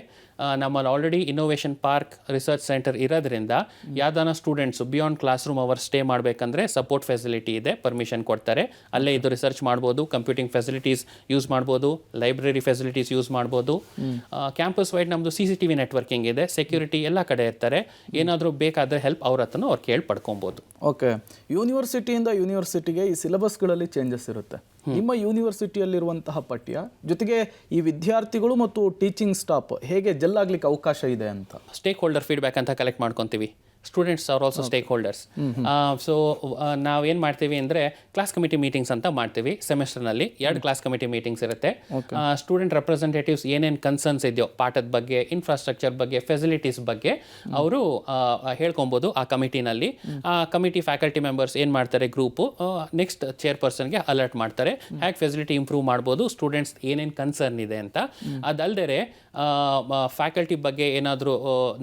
ನಮ್ಮಲ್ಲಿ already innovation park research centre ಇರೋದ್ರಿಂದ ಯಾವ್ದಾನ ಸ್ಟೂಡೆಂಟ್ಸು ಬಿಯಾಂಡ್ ಕ್ಲಾಸ್ ರೂಮ್ ಅವರ್ ಸ್ಟೇ ಮಾಡಬೇಕಂದ್ರೆ ಸಪೋರ್ಟ್ ಫೆಸಿಲಿಟಿ ಇದೆ, ಪರ್ಮಿಷನ್ ಕೊಡ್ತಾರೆ. ಅಲ್ಲೇ ಇದು ರಿಸರ್ಚ್ ಮಾಡ್ಬೋದು, ಕಂಪ್ಯೂಟಿಂಗ್ ಫೆಸಿಲಿಟೀಸ್ ಯೂಸ್ ಮಾಡ್ಬೋದು, ಲೈಬ್ರರಿ ಫೆಸಿಲಿಟೀಸ್ ಯೂಸ್ ಮಾಡ್ಬೋದು. ಕ್ಯಾಂಪಸ್ ವೈಡ್ ನಮ್ಮದು CCTV ನೆಟ್ವರ್ಕಿಂಗ್ ಇದೆ, ಸೆಕ್ಯೂರಿಟಿ ಎಲ್ಲ ಕಡೆ ಇರ್ತಾರೆ. ಏನಾದರೂ ಬೇಕಾದರೆ ಹೆಲ್ಪ್ ಅವ್ರ ಹತ್ರನೂ ಅವ್ರು ಕೇಳಿ ಪಡ್ಕೊಬೋದು. ಓಕೆ, ಯೂನಿವರ್ಸಿಟಿಯಿಂದ ಯೂನಿವರ್ಸಿಟಿಗೆ ಈ ಸಿಲೆಬಸ್ಗಳಲ್ಲಿ ಚೇಂಜಸ್ ಇರುತ್ತೆ. ನಿಮ್ಮ ಯೂನಿವರ್ಸಿಟಿಯಲ್ಲಿರುವಂತಹ ಪಠ್ಯ ಜೊತೆಗೆ ಈ ವಿದ್ಯಾರ್ಥಿಗಳು ಮತ್ತು ಟೀಚಿಂಗ್ ಸ್ಟಾಫ್ ಹೇಗೆ ಜೆಲ್ಲಾಗ್ಲಿಕ್ಕೆ ಅವಕಾಶ ಇದೆ ಅಂತ? ಸ್ಟೇಕ್ ಹೋಲ್ಡರ್ ಫೀಡ್ಬ್ಯಾಕ್ ಅಂತ ಕಲೆಕ್ಟ್ ಮಾಡ್ಕೊತೀವಿ. Students are also stake holders. So ನಾವೇನು ಮಾಡ್ತೀವಿ ಅಂದರೆ ಕ್ಲಾಸ್ ಕಮಿಟಿ ಮೀಟಿಂಗ್ಸ್ ಅಂತ ಮಾಡ್ತೀವಿ. ಸೆಮೆಸ್ಟರ್ನಲ್ಲಿ 2 ಕ್ಲಾಸ್ ಕಮಿಟಿ ಮೀಟಿಂಗ್ಸ್ ಇರುತ್ತೆ. ಸ್ಟೂಡೆಂಟ್ ರೆಪ್ರೆಸೆಂಟೇಟಿವ್ಸ್ ಏನೇನು ಕನ್ಸರ್ನ್ಸ್ ಇದೆಯೋ ಪಾಠದ ಬಗ್ಗೆ, ಇನ್ಫ್ರಾಸ್ಟ್ರಕ್ಚರ್ ಬಗ್ಗೆ, ಫೆಸಿಲಿಟೀಸ್ ಬಗ್ಗೆ ಅವರು ಹೇಳ್ಕೊಬೋದು ಆ ಕಮಿಟಿನಲ್ಲಿ. ಆ ಕಮಿಟಿ ಫ್ಯಾಕಲ್ಟಿ ಮೆಂಬರ್ಸ್ ಏನು ಮಾಡ್ತಾರೆ, ಗ್ರೂಪು ನೆಕ್ಸ್ಟ್ ಚೇರ್ಪರ್ಸನ್ಗೆ ಅಲರ್ಟ್ ಮಾಡ್ತಾರೆ ಹೇಗೆ ಫೆಸಿಲಿಟಿ ಇಂಪ್ರೂವ್ ಮಾಡ್ಬೋದು, ಸ್ಟೂಡೆಂಟ್ಸ್ ಏನೇನು ಕನ್ಸರ್ನ್ ಇದೆ ಅಂತ. ಅದಲ್ಲದೆ ಫ್ಯಾಕಲ್ಟಿ ಬಗ್ಗೆ ಏನಾದರೂ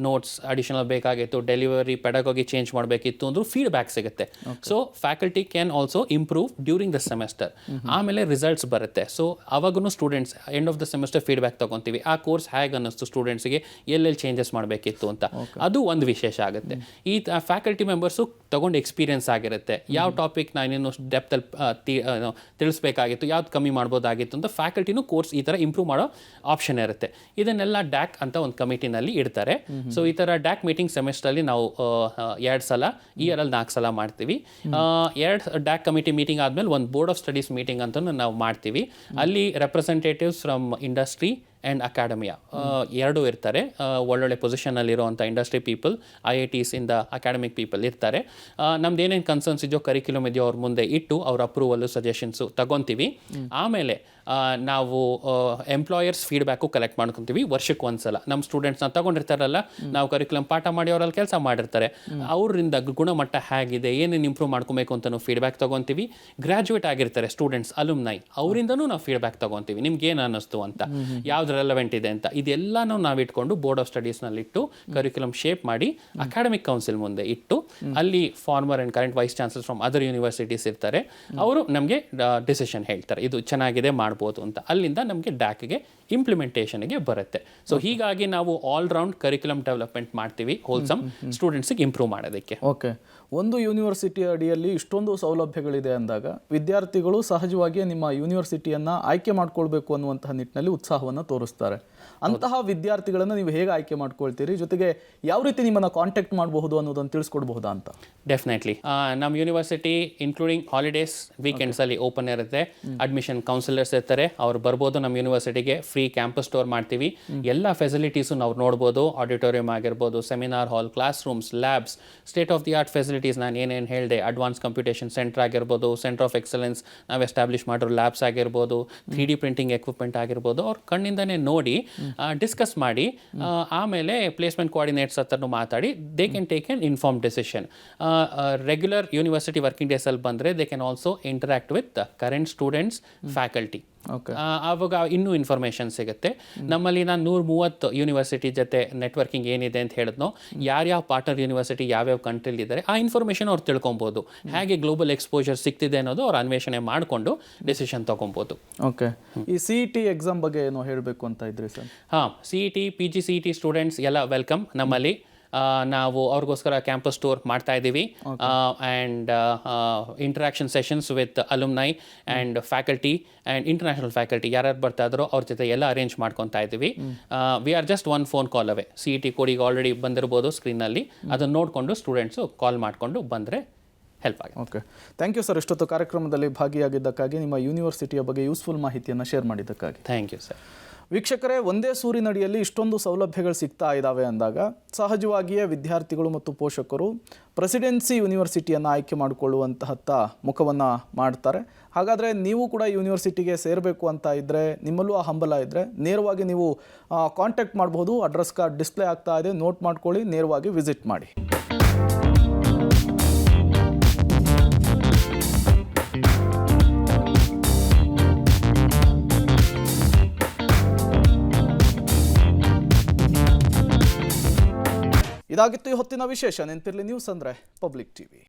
ನೋಟ್ಸ್ ಅಡಿಷನಲ್ ಬೇಕಾಗಿತ್ತು, ಡೆಲಿವರಿ ಪೆಡಾಗೋಗಿ ಚೇಂಜ್ ಮಾಡಬೇಕಿತ್ತು ಅಂದ್ರೂ ಫೀಡ್ಬ್ಯಾಕ್ ಸಿಗುತ್ತೆ. So faculty can also improve during the semester. ಆಮೇಲೆ ರಿಸಲ್ಟ್ಸ್ ಬರುತ್ತೆ. ಸೊ ಅವಾಗೂ students end of the semester feedback ತೊಗೊತೀವಿ. ಆ ಕೋರ್ಸ್ ಹೇಗೆ ಅನ್ನಿಸ್ತು ಸ್ಟೂಡೆಂಟ್ಸ್ಗೆ, ಎಲ್ಲೆಲ್ಲಿ ಚೇಂಜಸ್ ಮಾಡಬೇಕಿತ್ತು ಅಂತ. ಅದು ಒಂದು ವಿಶೇಷ ಆಗುತ್ತೆ. ಈ ಫ್ಯಾಕಲ್ಟಿ ಮೆಂಬರ್ಸು ತೊಗೊಂಡು ಎಕ್ಸ್ಪೀರಿಯನ್ಸ್ ಆಗಿರುತ್ತೆ. ಯಾವ ಟಾಪಿಕ್ ನಾನೇನು ಡೆಪ್ತಲ್ಲಿ ತಿಳಿಸ್ಬೇಕಾಗಿತ್ತು, ಯಾವ್ದು ಕಮ್ಮಿ ಮಾಡ್ಬೋದಾಗಿತ್ತು ಅಂತ ಫ್ಯಾಕಲ್ಟಿನೂ ಕೋರ್ಸ್ ಈ ಥರ ಇಂಪ್ರೂವ್ ಮಾಡೋ ಆಪ್ಷನ್ ಇರುತ್ತೆ. ಇದನ್ನೆಲ್ಲ ಡ್ಯಾಕ್ ಅಂತ ಒಂದು ಕಮಿಟಿನಲ್ಲಿ ಇಡ್ತಾರೆ. ಸೊ ಈ ಥರ ಡ್ಯಾಕ್ ಮೀಟಿಂಗ್ ಸೆಮೆಸ್ಟ್ರಲ್ಲಿ ನಾವು 2 ಸಲ, ಇಯರಲ್ಲಿ 4 ಸಲ ಮಾಡ್ತೀವಿ. 2 ಡ್ಯಾಕ್ ಕಮಿಟಿ ಮೀಟಿಂಗ್ ಆದಮೇಲೆ ಒಂದು ಬೋರ್ಡ್ ಆಫ್ ಸ್ಟಡೀಸ್ ಮೀಟಿಂಗ್ ಅಂತ ನಾವು ಮಾಡ್ತೀವಿ. ಅಲ್ಲಿ representatives from industry and academia ಎರಡೂ ಇರ್ತಾರೆ. ಒಳ್ಳೊಳ್ಳೆ ಪೊಸಿಷನಲ್ಲಿರುವಂಥ ಇಂಡಸ್ಟ್ರಿ ಪೀಪಲ್, IITs ಇಂದ ಅಕಾಡೆಮಿಕ್ ಪೀಪಲ್ ಇರ್ತಾರೆ. ನಮ್ದು ಏನೇನು ಕನ್ಸರ್ನ್ಸ್ ಇದೆಯೋ, ಕರಿಕ್ಯುಲಮ್ ಇದೆಯೋ ಅವ್ರ ಮುಂದೆ ಇಟ್ಟು ಅವ್ರ ಅಪ್ರೂವಲ್ಲು ಸಜೆಷನ್ಸು ತಗೊತೀವಿ. ಆಮೇಲೆ ನಾವು ಎಂಪ್ಲಾಯರ್ಸ್ ಫೀಡ್ಬ್ಯಾಕು ಕಲೆಕ್ಟ್ ಮಾಡ್ಕೊತೀವಿ ವರ್ಷಕ್ಕೆ 1 ಸಲ. ನಮ್ಮ ಸ್ಟೂಡೆಂಟ್ಸ್ನ ತಗೊಂಡಿರ್ತಾರಲ್ಲ, ನಾವು ಕರಿಕ್ಯುಲಮ್ ಪಾಠ ಮಾಡಿ ಅವರಲ್ಲಿ ಕೆಲಸ ಮಾಡಿರ್ತಾರೆ, ಅವರಿಂದ ಗುಣಮಟ್ಟ ಹೇಗಿದೆ, ಏನೇನು ಇಂಪ್ರೂವ್ ಮಾಡ್ಕೊಬೇಕು ಅಂತಲೂ ಫೀಡ್ಬ್ಯಾಕ್ ತೊಗೊತೀವಿ. ಗ್ರ್ಯಾಜುಯೇಟ್ ಆಗಿರ್ತಾರೆ ಸ್ಟೂಡೆಂಟ್ಸ್, ಅಲುಮ್ನೈ, ಅವರಿಂದನೂ ನಾವು ಫೀಡ್ಬ್ಯಾಕ್ ತೊಗೊತೀವಿ. ನಿಮ್ಗೆ ಏನು ಅನ್ನಿಸ್ತು ಅಂತ, ಯಾವ್ದು ರೆಲೆವೆಂಟ್ ಇದೆ ಅಂತ. ಇದೆಲ್ಲನೂ ನಾವು ಇಟ್ಕೊಂಡು ಬೋರ್ಡ್ ಆಫ್ ಸ್ಟಡೀಸ್ನಲ್ಲಿಟ್ಟು ಕರಿಕ್ಯುಲಮ್ ಶೇಪ್ ಮಾಡಿ ಅಕಾಡೆಮಿಕ್ ಕೌನ್ಸಿಲ್ ಮುಂದೆ ಇಟ್ಟು, ಅಲ್ಲಿ farmer and current vice chancellor from other universities ಇರ್ತಾರೆ. ಅವರು ನಮಗೆ ಡಿಸಿಷನ್ ಹೇಳ್ತಾರೆ, ಇದು ಚೆನ್ನಾಗಿದೆ ಮಾಡ್ಬೋದು ಅಂತ. ಅಲ್ಲಿಂದ ನಮಗೆ ಡ್ಯಾಕ್ಗೆ ಇಂಪ್ಲಿಮೆಂಟೇಷನ್ಗೆ ಬರುತ್ತೆ. ಸೊ ಹೀಗಾಗಿ ನಾವು ಆಲ್ರೌಂಡ್ ಕರಿಕ್ಯುಲಮ್ ಡೆವಲಪ್ಮೆಂಟ್ ಮಾಡ್ತೀವಿ ಹೋಲ್ಸಮ್ ಸ್ಟೂಡೆಂಟ್ಸಿಗೆ ಇಂಪ್ರೂವ್ ಮಾಡೋದಕ್ಕೆ. ಓಕೆ, ಒಂದು ಯೂನಿವರ್ಸಿಟಿ ಅಡಿಯಲ್ಲಿ ಇಷ್ಟೊಂದು ಸೌಲಭ್ಯಗಳಿದೆ ಅಂದಾಗ ವಿದ್ಯಾರ್ಥಿಗಳು ಸಹಜವಾಗಿ ನಿಮ್ಮ ಯೂನಿವರ್ಸಿಟಿಯನ್ನು ಆಯ್ಕೆ ಮಾಡ್ಕೊಳ್ಬೇಕು ಅನ್ನುವಂತಹ ನಿಟ್ಟಿನಲ್ಲಿ ಉತ್ಸಾಹವನ್ನು ತೋರಿಸ್ತಾರೆ. ಅಂತಹ ವಿದ್ಯಾರ್ಥಿಗಳನ್ನು ನೀವು ಹೇಗೆ ಆಯ್ಕೆ ಮಾಡ್ಕೊಳ್ತೀರಿ, ಜೊತೆಗೆ ಯಾವ ರೀತಿ ನಿಮ್ಮನ್ನು ಕಾಂಟ್ಯಾಕ್ಟ್ ಮಾಡಬಹುದು ಅನ್ನೋದನ್ನು ತಿಳಿಸ್ಕೊಡ್ಬಹುದಾ ಅಂತ? ಡೆಫಿನೆಟ್ಲಿ. ನಮ್ಮ ಯೂನಿವರ್ಸಿಟಿ ಇನ್ಕ್ಲೂಡಿಂಗ್ ಹಾಲಿಡೇಸ್, ವೀಕೆಂಡ್ಸಲ್ಲಿ ಓಪನ್ ಇರುತ್ತೆ. ಅಡ್ಮಿಷನ್ ಕೌನ್ಸಿಲರ್ಸ್ ಇರ್ತಾರೆ, ಅವ್ರು ಬರ್ಬೋದು ನಮ್ಮ ಯೂನಿವರ್ಸಿಟಿಗೆ. ಫ್ರೀ ಕ್ಯಾಂಪಸ್ ಟೂರ್ ಮಾಡ್ತೀವಿ. ಎಲ್ಲ ಫೆಸಿಲಿಟೀಸು ನಾವು ನೋಡ್ಬೋದು. ಆಡಿಟೋರಿಯಂ ಆಗಿರ್ಬೋದು, seminar hall, class rooms, labs, state of the art facilities ನಾನು ಏನೇನು ಹೇಳಿದೆ, ಅಡ್ವಾನ್ಸ್ ಕಂಪ್ಯೂಟೇಷನ್ ಸೆಂಟರ್ ಆಗಿರ್ಬೋದು, ಸೆಂಟರ್ ಆಫ್ ಎಕ್ಸಲೆನ್ಸ್ ನಾವು ಎಸ್ಟಾಬ್ಲಿಷ್ ಮಾಡಿರೋ ಲ್ಯಾಬ್ಸ್ ಆಗಿರ್ಬೋದು, 3D ಪ್ರಿಂಟಿಂಗ್ ಎಕ್ವಿಪ್ಮೆಂಟ್ ಆಗಿರ್ಬೋದು, ಅವ್ರ ಕಣ್ಣಿಂದನೇ ನೋಡಿ ಡಿಸ್ಕಸ್ ಮಾಡಿ ಆಮೇಲೆ ಪ್ಲೇಸ್ಮೆಂಟ್ ಕೋಆರ್ಡಿನೇಟ್ಸ್ ಹತ್ರನೂ ಮಾತಾಡಿ they can take an inform decision. Regular university working ಡೇಸಲ್ಲಿ ಬಂದರೆ they can also interact with current students, faculty. ಆವಾಗ ಇನ್ನೂ ಇನ್ಫಾರ್ಮೇಷನ್ ಸಿಗುತ್ತೆ. ನಮ್ಮಲ್ಲಿ ನಾನು 130 ಯೂನಿವರ್ಸಿಟಿ ಜೊತೆ ನೆಟ್ವರ್ಕಿಂಗ್ ಏನಿದೆ ಅಂತ ಹೇಳಿದ್ನೋ, ಯಾರ್ಯಾವ ಪಾರ್ಟ್ನರ್ ಯೂನಿವರ್ಸಿಟಿ ಯಾವ್ಯಾವ ಕಂಟ್ರಿಲಿದ್ದಾರೆ ಆ ಇನ್ಫಾರ್ಮೇಷನ್ ಅವ್ರು ತಿಳ್ಕೊಬೋದು. ಹೇಗೆ ಗ್ಲೋಬಲ್ ಎಕ್ಸ್ಪೋಜರ್ ಸಿಗ್ತಿದೆ ಅನ್ನೋದು ಅವ್ರು ಅನ್ವೇಷಣೆ ಮಾಡಿಕೊಂಡು ಡಿಸಿಷನ್ ತೊಗೊಬೋದು. ಓಕೆ, ಈ CET ಎಕ್ಸಾಮ್ ಬಗ್ಗೆ ಏನೋ ಹೇಳಬೇಕು ಅಂತ ಇದ್ರಿ ಸರ್? ಹಾಂ, CET, PG CET ಸ್ಟೂಡೆಂಟ್ಸ್ ಎಲ್ಲ ವೆಲ್ಕಮ್. ನಮ್ಮಲ್ಲಿ ನಾವು ಅವ್ರಿಗೋಸ್ಕರ ಕ್ಯಾಂಪಸ್ ಟೂರ್ ಮಾಡ್ತಾ ಇದ್ದೀವಿ. And interaction sessions with alumni and faculty and international faculty ಯಾರ್ಯಾರು ಬರ್ತಾ ಇದ್ರೋ ಅವ್ರ ಜೊತೆ ಎಲ್ಲ ಅರೇಂಜ್ ಮಾಡ್ಕೊತಾ ಇದ್ದೀವಿ. We are just 1 phone call away. CET code ಈಗ ಆಲ್ರೆಡಿ ಬಂದಿರ್ಬೋದು ಸ್ಕ್ರೀನಲ್ಲಿ, ಅದನ್ನು ನೋಡಿಕೊಂಡು ಸ್ಟೂಡೆಂಟ್ಸು ಕಾಲ್ ಮಾಡಿಕೊಂಡು ಬಂದರೆ ಹೆಲ್ಪ್ ಆಗುತ್ತೆ. Okay, thank you sir. ಇಷ್ಟೊತ್ತು ಕಾರ್ಯಕ್ರಮದಲ್ಲಿ ಭಾಗಿಯಾಗಿದ್ದಕ್ಕಾಗಿ, ನಿಮ್ಮ ಯೂನಿವರ್ಸಿಟಿಯ ಬಗ್ಗೆ ಯೂಸ್ಫುಲ್ ಮಾಹಿತಿಯನ್ನು ಶೇರ್ ಮಾಡಿದ್ದಕ್ಕಾಗಿ ಥ್ಯಾಂಕ್ ಯು ಸರ್. ವೀಕ್ಷಕರೇ, ಒಂದೇ ಸೂರಿನಡಿಯಲ್ಲಿ ಇಷ್ಟೊಂದು ಸೌಲಭ್ಯಗಳು ಸಿಗ್ತಾ ಇದ್ದಾವೆ ಅಂದಾಗ ಸಹಜವಾಗಿಯೇ ವಿದ್ಯಾರ್ಥಿಗಳು ಮತ್ತು ಪೋಷಕರು ಪ್ರೆಸಿಡೆನ್ಸಿ ಯೂನಿವರ್ಸಿಟಿಯನ್ನು ಆಯ್ಕೆ ಮಾಡಿಕೊಳ್ಳುವಂತಹತ್ತ ಮುಖವನ್ನು ಮಾಡ್ತಾರೆ. ಹಾಗಾದರೆ ನೀವು ಕೂಡ ಯೂನಿವರ್ಸಿಟಿಗೆ ಸೇರಬೇಕು ಅಂತ ಇದ್ದರೆ, ನಿಮ್ಮಲ್ಲೂ ಆ ಹಂಬಲ ಇದ್ದರೆ ನೇರವಾಗಿ ನೀವು ಕಾಂಟ್ಯಾಕ್ಟ್ ಮಾಡಬಹುದು. ಅಡ್ರೆಸ್ ಕಾರ್ಡ್ ಡಿಸ್ಪ್ಲೇ ಆಗ್ತಾ ಇದೆ, ನೋಟ್ ಮಾಡ್ಕೊಳ್ಳಿ, ನೇರವಾಗಿ ವಿಸಿಟ್ ಮಾಡಿ. ಇದಾಗಿತ್ತು ಈ ಹೊತ್ತಿನ ವಿಶೇಷ. ನೆನಪಿರಲಿ, ನ್ಯೂಸ್ ಅಂದರೆ ಪಬ್ಲಿಕ್ ಟಿವಿ.